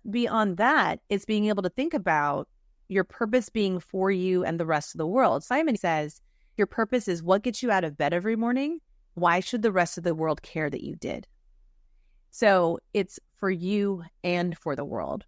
[SPEAKER 2] Beyond that, it's being able to think about your purpose being for you and the rest of the world. Simon says, your purpose is what gets you out of bed every morning. Why should the rest of the world care that you did? So it's for you and for the world.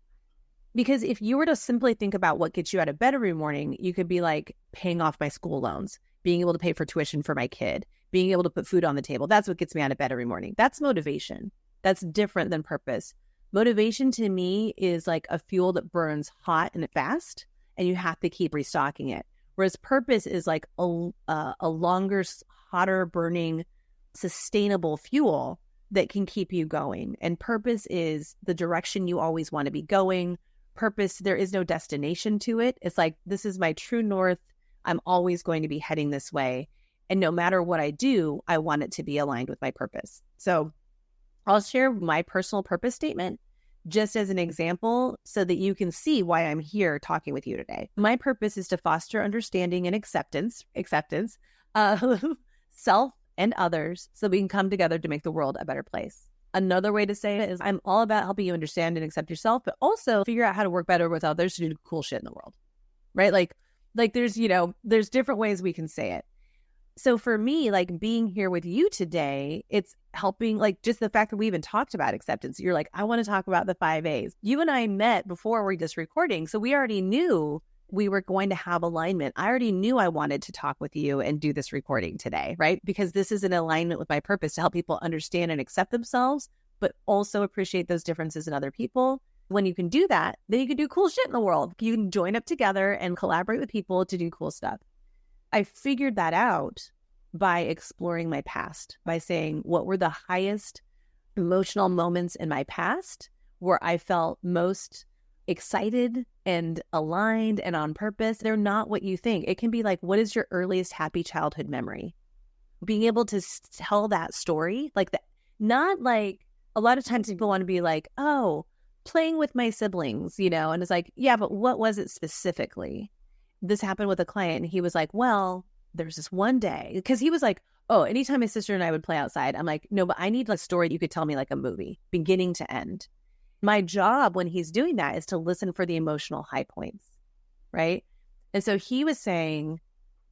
[SPEAKER 2] Because if you were to simply think about what gets you out of bed every morning, you could be like paying off my school loans, being able to pay for tuition for my kid, being able to put food on the table. That's what gets me out of bed every morning. That's motivation. That's different than purpose. Motivation to me is like a fuel that burns hot and fast, and you have to keep restocking it. Whereas purpose is like a longer, hotter burning, sustainable fuel that can keep you going. And purpose is the direction you always want to be going. Purpose, there is no destination to it. It's like, this is my true north. I'm always going to be heading this way. And no matter what I do, I want it to be aligned with my purpose. So I'll share my personal purpose statement just as an example so that you can see why I'm here talking with you today. My purpose is to foster understanding and acceptance of self and others so we can come together to make the world a better place. Another way to say it is I'm all about helping you understand and accept yourself, but also figure out how to work better with others to do cool shit in the world, right? Like there's different ways we can say it. So for me, like being here with you today, it's helping, like just the fact that we even talked about acceptance. You're like, I want to talk about the 5 A's. You and I met before we're just recording. So we already knew we were going to have alignment. I already knew I wanted to talk with you and do this recording today, right? Because this is in alignment with my purpose to help people understand and accept themselves, but also appreciate those differences in other people. When you can do that, then you can do cool shit in the world. You can join up together and collaborate with people to do cool stuff. I figured that out by exploring my past, by saying what were the highest emotional moments in my past where I felt most excited and aligned and on purpose. They're not what you think. It can be like, what is your earliest happy childhood memory? Being able to tell that story, like that, not like a lot of times people want to be like, oh, playing with my siblings, and it's like, yeah, but what was it specifically? This happened with a client and he was like, well, there's this one day, because he was like, oh, anytime my sister and I would play outside, I'm like, no, but I need a story you could tell me like a movie, beginning to end. My job when he's doing that is to listen for the emotional high points, right? And so he was saying,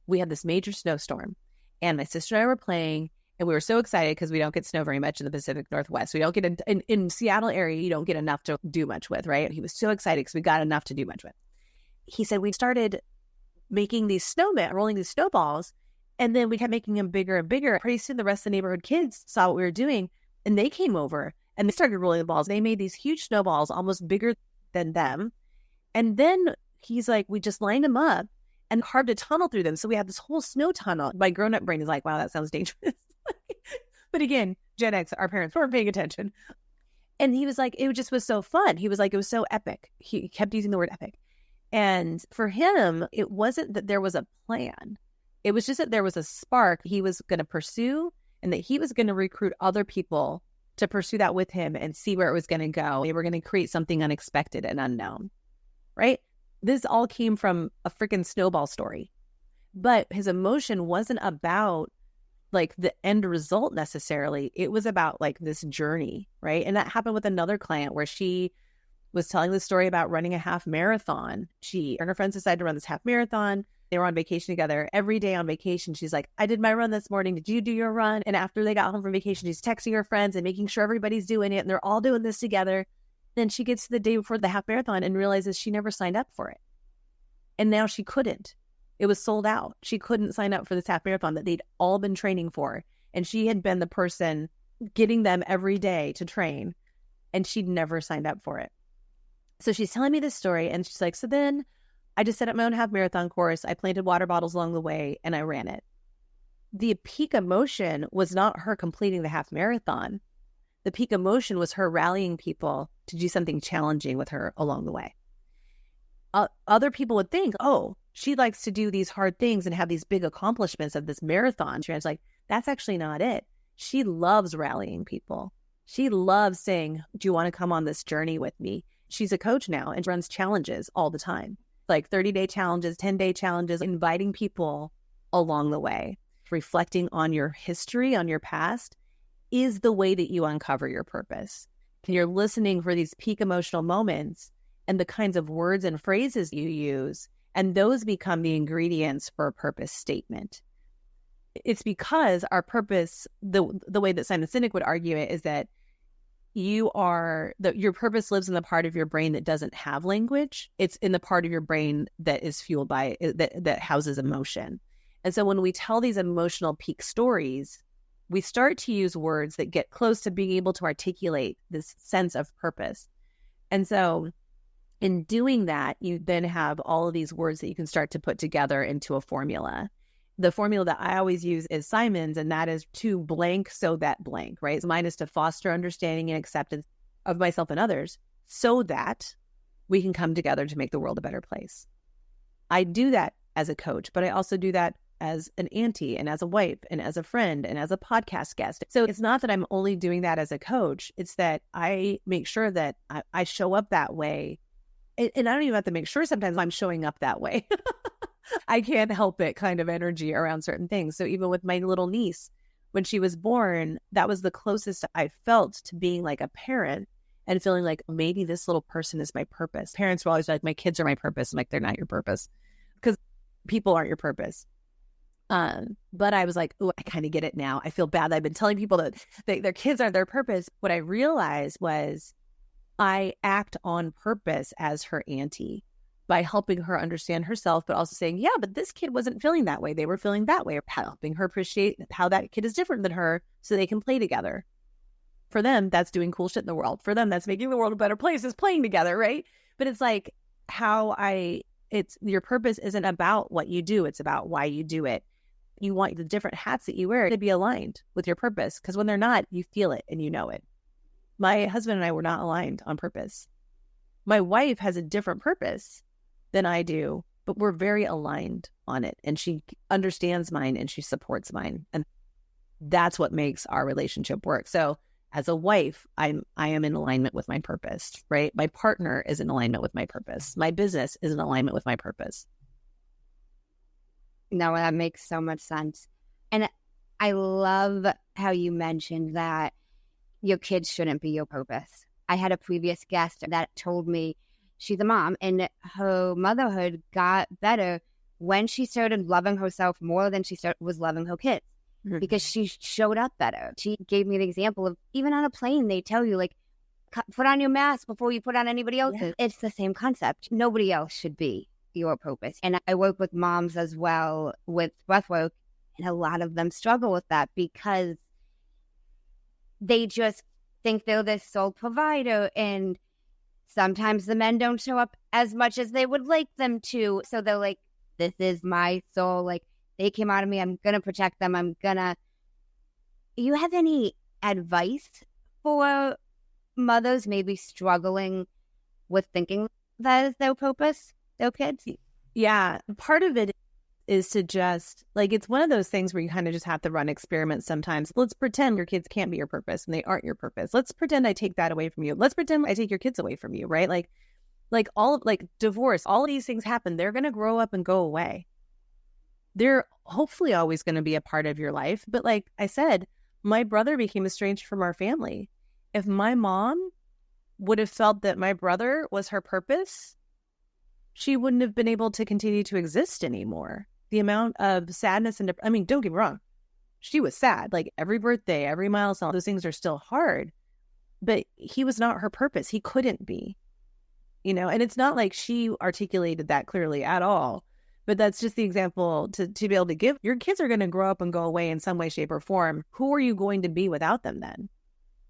[SPEAKER 2] we had this major snowstorm and my sister and I were playing and we were so excited because we don't get snow very much in the Pacific Northwest. We don't get in Seattle area, you don't get enough to do much with, right? He was so excited because we got enough to do much with. He said, we started making these snowmen, rolling these snowballs, and then we kept making them bigger and bigger. Pretty soon the rest of the neighborhood kids saw what we were doing and they came over and they started rolling the balls. They made these huge snowballs, almost bigger than them. And then he's like, we just lined them up and carved a tunnel through them. So we had this whole snow tunnel. My grown-up brain is like, wow, that sounds dangerous. But again, Gen X, our parents weren't paying attention. And he was like, it just was so fun. He was like, it was so epic. He kept using the word epic. And for him, it wasn't that there was a plan. It was just that there was a spark he was going to pursue and that he was going to recruit other people to pursue that with him and see where it was going to go. They were going to create something unexpected and unknown, right? This all came from a freaking snowball story. But his emotion wasn't about like the end result necessarily. It was about like this journey, right? And that happened with another client where she was telling the story about running a half marathon. She and her friends decided to run this half marathon. They were on vacation together. Every day on vacation, she's like, I did my run this morning. Did you do your run? And after they got home from vacation, she's texting her friends and making sure everybody's doing it. And they're all doing this together. Then she gets to the day before the half marathon and realizes she never signed up for it. And now she couldn't. It was sold out. She couldn't sign up for this half marathon that they'd all been training for. And she had been the person getting them every day to train. And she'd never signed up for it. So she's telling me this story. And she's like, so then I just set up my own half marathon course. I planted water bottles along the way and I ran it. The peak emotion was not her completing the half marathon. The peak emotion was her rallying people to do something challenging with her along the way. Other people would think, oh, she likes to do these hard things and have these big accomplishments of this marathon. She's like, that's actually not it. She loves rallying people. She loves saying, do you want to come on this journey with me? She's a coach now and runs challenges all the time, like 30-day challenges, 10-day challenges, inviting people along the way. Reflecting on your history, on your past, is the way that you uncover your purpose. And you're listening for these peak emotional moments and the kinds of words and phrases you use, and those become the ingredients for a purpose statement. It's because our purpose, the way that Simon Sinek would argue it, is that your purpose lives in the part of your brain that doesn't have language. It's in the part of your brain that is fueled by that houses emotion. And so when we tell these emotional peak stories, we start to use words that get close to being able to articulate this sense of purpose. And so in doing that, you then have all of these words that you can start to put together into a formula. The formula that I always use is Simon's, and that is to blank so that blank, right? Mine is to foster understanding and acceptance of myself and others so that we can come together to make the world a better place. I do that as a coach, but I also do that as an auntie and as a wife and as a friend and as a podcast guest. So it's not that I'm only doing that as a coach. It's that I make sure that I show up that way. And I don't even have to make sure sometimes I'm showing up that way. I can't help it kind of energy around certain things. So even with my little niece, when she was born, that was the closest I felt to being like a parent and feeling like maybe this little person is my purpose. Parents were always like, my kids are my purpose. I'm like, they're not your purpose because people aren't your purpose. But I was like, oh, I kind of get it now. I feel bad that I've been telling people that their kids aren't their purpose. What I realized was I act on purpose as her auntie by helping her understand herself, but also saying, yeah, but this kid wasn't feeling that way. They were feeling that way, or helping her appreciate how that kid is different than her so they can play together. For them, that's doing cool shit in the world. For them, that's making the world a better place, is playing together, right? But it's like your purpose isn't about what you do. It's about why you do it. You want the different hats that you wear to be aligned with your purpose, because when they're not, you feel it and you know it. My husband and I were not aligned on purpose. My wife has a different purpose than I do, but we're very aligned on it. And she understands mine and she supports mine. And that's what makes our relationship work. So as a wife, I am in alignment with my purpose, right? My partner is in alignment with my purpose. My business is in alignment with my purpose.
[SPEAKER 1] No, that makes so much sense. And I love how you mentioned that your kids shouldn't be your purpose. I had a previous guest that told me she's a mom and her motherhood got better when she started loving herself more than she was loving her kids, because she showed up better. She gave me an example of, even on a plane, they tell you, like, put on your mask before you put on anybody else's. Yeah. It's the same concept. Nobody else should be your purpose. And I work with moms as well with breathwork, and a lot of them struggle with that because they just think they're this sole provider, and sometimes the men don't show up as much as they would like them to. So they're like, this is my soul. Like, they came out of me. I'm going to protect them. You have any advice for mothers maybe struggling with thinking that is their purpose, their kids?
[SPEAKER 2] Yeah. Part of it is to just, like, it's one of those things where you kind of just have to run experiments sometimes. Let's pretend your kids can't be your purpose and they aren't your purpose. Let's pretend I take that away from you. Let's pretend I take your kids away from you, right? Like divorce, all of these things happen. They're going to grow up and go away. they're hopefully always going to be a part of your life. But like I said, my brother became estranged from our family. If my mom would have felt that my brother was her purpose, she wouldn't have been able to continue to exist anymore. The amount of sadness and, I mean, don't get me wrong, she was sad. Like every birthday, every milestone, those things are still hard. But he was not her purpose. He couldn't be, you know, and it's not like she articulated that clearly at all. But that's just the example to be able to give. Your kids are going to grow up and go away in some way, shape, or form. Who are you going to be without them then?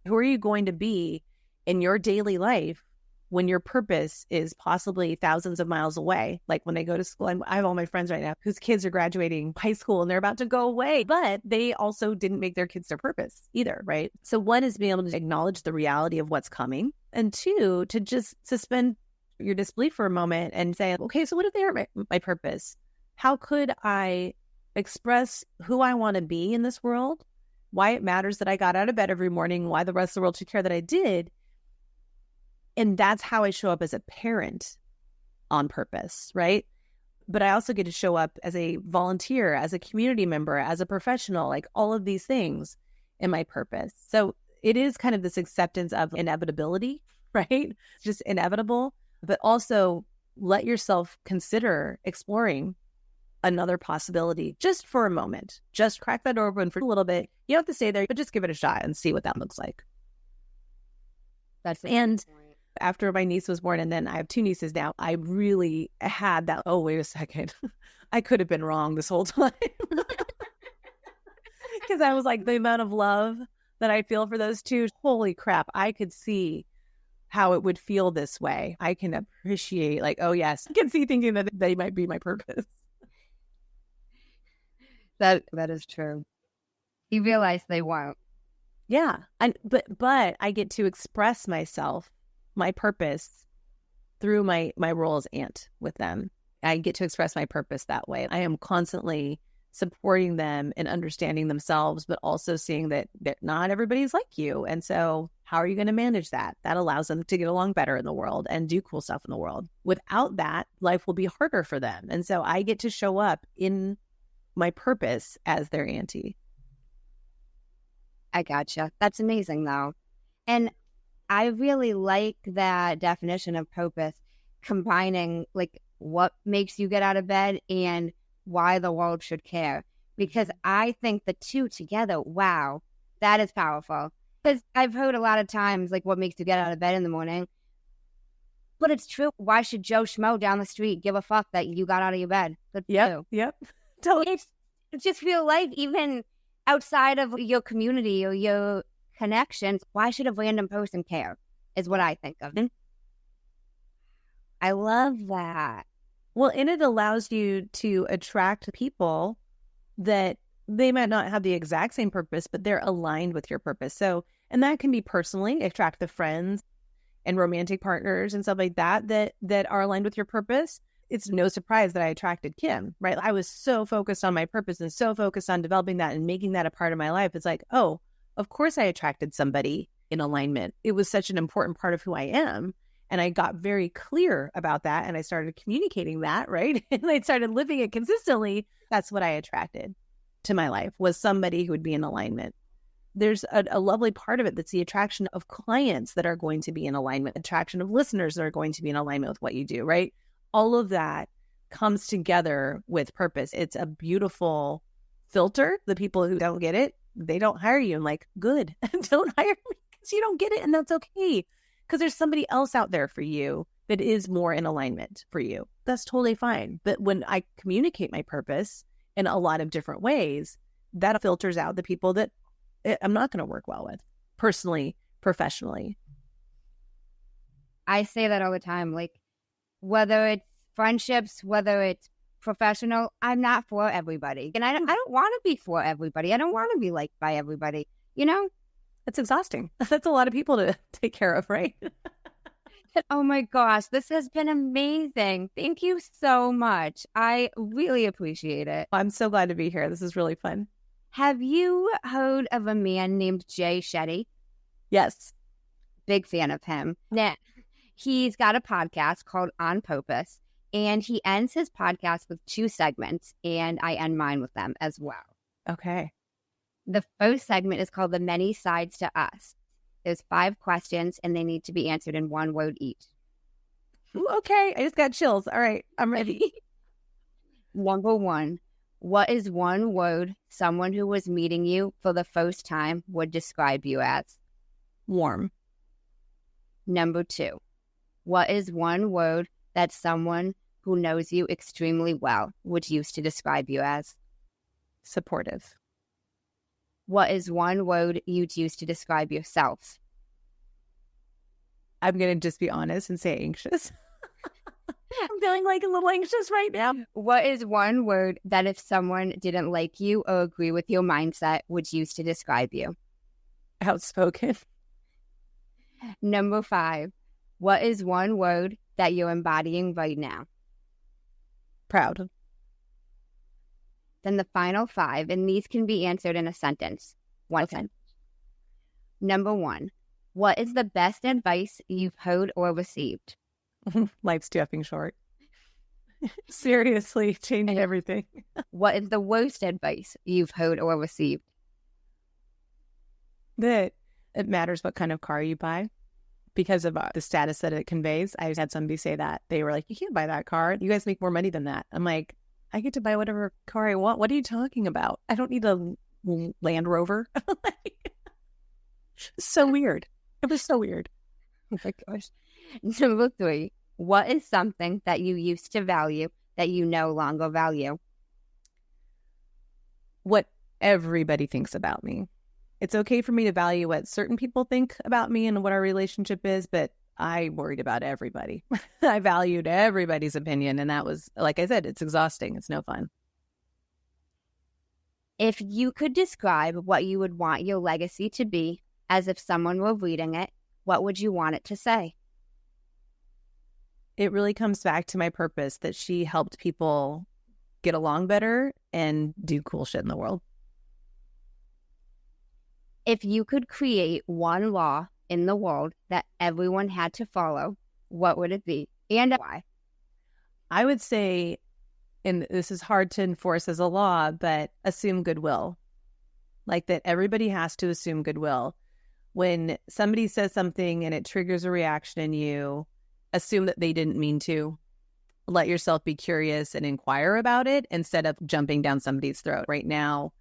[SPEAKER 2] Who are you going to be in your daily life when your purpose is possibly thousands of miles away? Like when they go to school, I have all my friends right now whose kids are graduating high school and they're about to go away, but they also didn't make their kids their purpose either, right? So one is being able to acknowledge the reality of what's coming. And two, to just suspend your disbelief for a moment and say, okay, so what if they are my purpose? How could I express who I want to be in this world? Why it matters that I got out of bed every morning, why the rest of the world took care that I did. And that's how I show up as a parent on purpose, right? But I also get to show up as a volunteer, as a community member, as a professional, like all of these things in my purpose. So it is kind of this acceptance of inevitability, right? It's just inevitable, but also let yourself consider exploring another possibility just for a moment. Just crack that door open for a little bit. You don't have to stay there, but just give it a shot and see what that looks like. And after my niece was born, and then I have two nieces now, I really had that, oh, wait a second. I could have been wrong this whole time. Because I was like, the amount of love that I feel for those two, holy crap, I could see how it would feel this way. I can appreciate, like, oh yes, I can see thinking that they might be my purpose.
[SPEAKER 1] That is true. You realize they won't.
[SPEAKER 2] Yeah. But I get to express myself, my purpose, through my role as aunt with them. I get to express my purpose that way. I am constantly supporting them and understanding themselves, but also seeing that not everybody's like you. And so how are you going to manage that? That allows them to get along better in the world and do cool stuff in the world. Without that, life will be harder for them. And so I get to show up in my purpose as their auntie.
[SPEAKER 1] I gotcha. That's amazing though. And I really like that definition of purpose, combining like what makes you get out of bed and why the world should care. Because I think the two together, wow, that is powerful. Because I've heard a lot of times like what makes you get out of bed in the morning. But it's true. Why should Joe Schmo down the street give a fuck that you got out of your bed?
[SPEAKER 2] Yep. Totally.
[SPEAKER 1] It's just real life, even outside of your community or your connections. Why should a random person care is what I think of. I love that.
[SPEAKER 2] Well, and it allows you to attract people that they might not have the exact same purpose, but they're aligned with your purpose. So, and that can be personally, attract the friends and romantic partners and stuff like that are aligned with your purpose. It's no surprise that I attracted Kim, right? I was so focused on my purpose and so focused on developing that and making that a part of my life. It's like, oh, of course I attracted somebody in alignment. It was such an important part of who I am. And I got very clear about that. And I started communicating that, right? And I started living it consistently. That's what I attracted to my life, was somebody who would be in alignment. There's a lovely part of it that's the attraction of clients that are going to be in alignment, attraction of listeners that are going to be in alignment with what you do, right? All of that comes together with purpose. It's a beautiful filter. The people who don't get it, they don't hire you. I'm like, good, don't hire me because you don't get it. And that's okay. Because there's somebody else out there for you that is more in alignment for you. That's totally fine. But when I communicate my purpose in a lot of different ways, that filters out the people that I'm not going to work well with, personally, professionally.
[SPEAKER 1] I say that all the time. Like, whether it's friendships, whether it's professional, I'm not for everybody. And I don't want to be for everybody. I don't want to be liked by everybody, you know?
[SPEAKER 2] It's exhausting. That's a lot of people to take care of, right?
[SPEAKER 1] Oh my gosh, this has been amazing. Thank you so much. I really appreciate it.
[SPEAKER 2] I'm so glad to be here. This is really fun.
[SPEAKER 1] Have you heard of a man named Jay Shetty?
[SPEAKER 2] Yes.
[SPEAKER 1] Big fan of him. Now, he's got a podcast called On Purpose, And he ends his podcast with 2 segments, and I end mine with them as well.
[SPEAKER 2] Okay.
[SPEAKER 1] The first segment is called The Many Sides to Us. There's 5 questions, and they need to be answered in 1 word each.
[SPEAKER 2] Ooh, okay. I just got chills. All right. I'm ready.
[SPEAKER 1] Number 1, what is 1 word someone who was meeting you for the first time would describe you as?
[SPEAKER 2] Warm.
[SPEAKER 1] Number 2, what is 1 word that someone who knows you extremely well would use to describe you as?
[SPEAKER 2] Supportive.
[SPEAKER 1] What is 1 word you'd use to describe yourself?
[SPEAKER 2] I'm going to just be honest and say anxious. I'm feeling like a little anxious right now.
[SPEAKER 1] What is 1 word that if someone didn't like you or agree with your mindset would use to describe you?
[SPEAKER 2] Outspoken.
[SPEAKER 1] Number 5, what is 1 word that you're embodying right now?
[SPEAKER 2] Proud.
[SPEAKER 1] Then the final 5, and these can be answered in a sentence. One sentence. Number 1, what is the best advice you've heard or received?
[SPEAKER 2] Life's too effing short. Seriously, changing everything.
[SPEAKER 1] What is the worst advice you've heard or received?
[SPEAKER 2] That it matters what kind of car you buy because of the status that it conveys. I had somebody say that. They were like, you can't buy that car. You guys make more money than that. I'm like, I get to buy whatever car I want. What are you talking about? I don't need a Land Rover. So weird. It was so weird.
[SPEAKER 1] Oh my gosh. Number 3, what is something that you used to value that you no longer value?
[SPEAKER 2] What everybody thinks about me. It's okay for me to value what certain people think about me and what our relationship is, but I worried about everybody. I valued everybody's opinion, and that was, like I said, it's exhausting. It's no fun.
[SPEAKER 1] If you could describe what you would want your legacy to be as if someone were reading it, what would you want it to say?
[SPEAKER 2] It really comes back to my purpose that she helped people get along better and do cool shit in the world.
[SPEAKER 1] If you could create 1 law in the world that everyone had to follow, what would it be and why?
[SPEAKER 2] I would say, and this is hard to enforce as a law, but assume goodwill. Like that everybody has to assume goodwill. When somebody says something and it triggers a reaction in you, assume that they didn't mean to. Let yourself be curious and inquire about it instead of jumping down somebody's throat. Right now,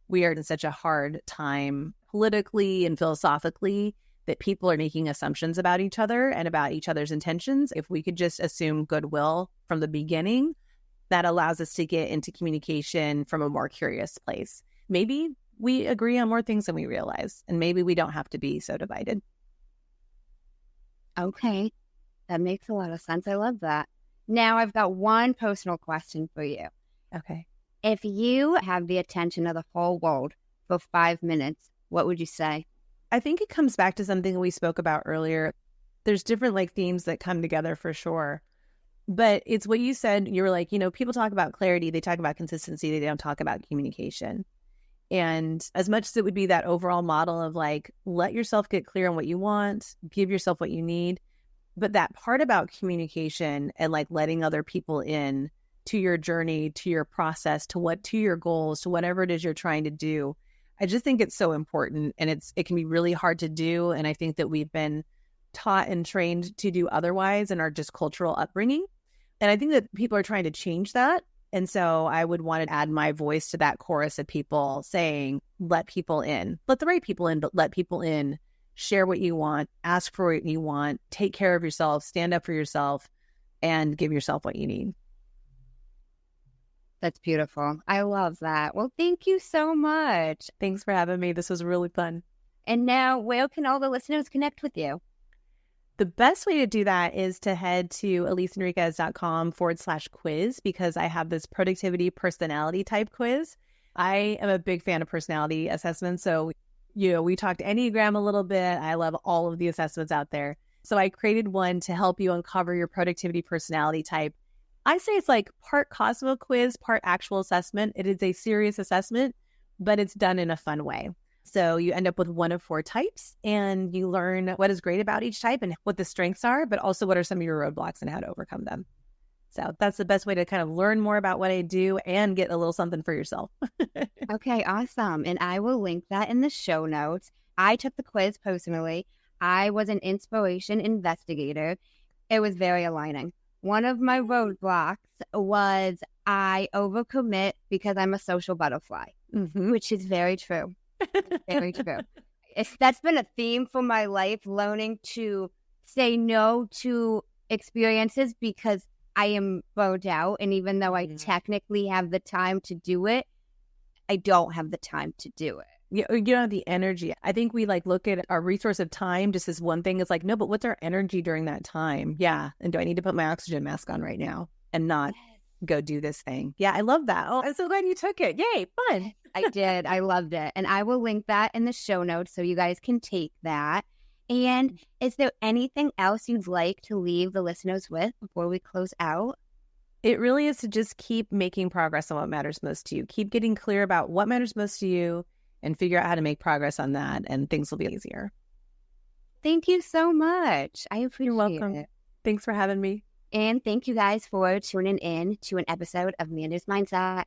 [SPEAKER 2] we are in such a hard time politically and philosophically that people are making assumptions about each other and about each other's intentions. If we could just assume goodwill from the beginning, that allows us to get into communication from a more curious place. Maybe we agree on more things than we realize, and maybe we don't have to be so divided.
[SPEAKER 1] Okay, that makes a lot of sense. I love that. Now I've got 1 personal question for you.
[SPEAKER 2] Okay.
[SPEAKER 1] If you have the attention of the whole world for 5 minutes, what would you say?
[SPEAKER 2] I think it comes back to something we spoke about earlier. There's different themes that come together for sure. But it's what you said. You were like, people talk about clarity. They talk about consistency. They don't talk about communication. And as much as it would be that overall model of let yourself get clear on what you want, give yourself what you need. But that part about communication and letting other people in to your journey, to your process, to your goals, to whatever it is you're trying to do. I just think it's so important, and it can be really hard to do. And I think that we've been taught and trained to do otherwise in our just cultural upbringing. And I think that people are trying to change that. And so I would want to add my voice to that chorus of people saying, let people in, let the right people in, but let people in, share what you want, ask for what you want, take care of yourself, stand up for yourself, and give yourself what you need.
[SPEAKER 1] That's beautiful. I love that. Well, thank you so much.
[SPEAKER 2] Thanks for having me. This was really fun.
[SPEAKER 1] And now, where can all the listeners connect with you?
[SPEAKER 2] The best way to do that is to head to EliseEnriquez.com/quiz, because I have this productivity personality type quiz. I am a big fan of personality assessments. So, we talked Enneagram a little bit. I love all of the assessments out there. So I created one to help you uncover your productivity personality type. I say it's part Cosmo quiz, part actual assessment. It is a serious assessment, but it's done in a fun way. So you end up with 1 of 4 types, and you learn what is great about each type and what the strengths are, but also what are some of your roadblocks and how to overcome them. So that's the best way to kind of learn more about what I do and get a little something for yourself.
[SPEAKER 1] Okay, awesome. And I will link that in the show notes. I took the quiz personally. I was an inspiration investigator. It was very aligning. One of my roadblocks was I overcommit because I'm a social butterfly, which is very true. Very true. That's been a theme for my life, learning to say no to experiences because I am burned out. And even though I technically have the time to do it, I don't have the time to do it.
[SPEAKER 2] You don't have the energy. I think we like look at our resource of time just as one thing. It's like, no, but what's our energy during that time? Yeah. And do I need to put my oxygen mask on right now and not go do this thing? Yeah, I love that. Oh, I'm so glad you took it. Yay, fun.
[SPEAKER 1] I did. I loved it. And I will link that in the show notes so you guys can take that. And is there anything else you'd like to leave the listeners with before we close out?
[SPEAKER 2] It really is to just keep making progress on what matters most to you. Keep getting clear about what matters most to you and figure out how to make progress on that, and things will be easier.
[SPEAKER 1] Thank you so much. I appreciate
[SPEAKER 2] You're welcome.
[SPEAKER 1] it.
[SPEAKER 2] Thanks for having me.
[SPEAKER 1] And thank you guys for tuning in to an episode of Amanda's Mindset.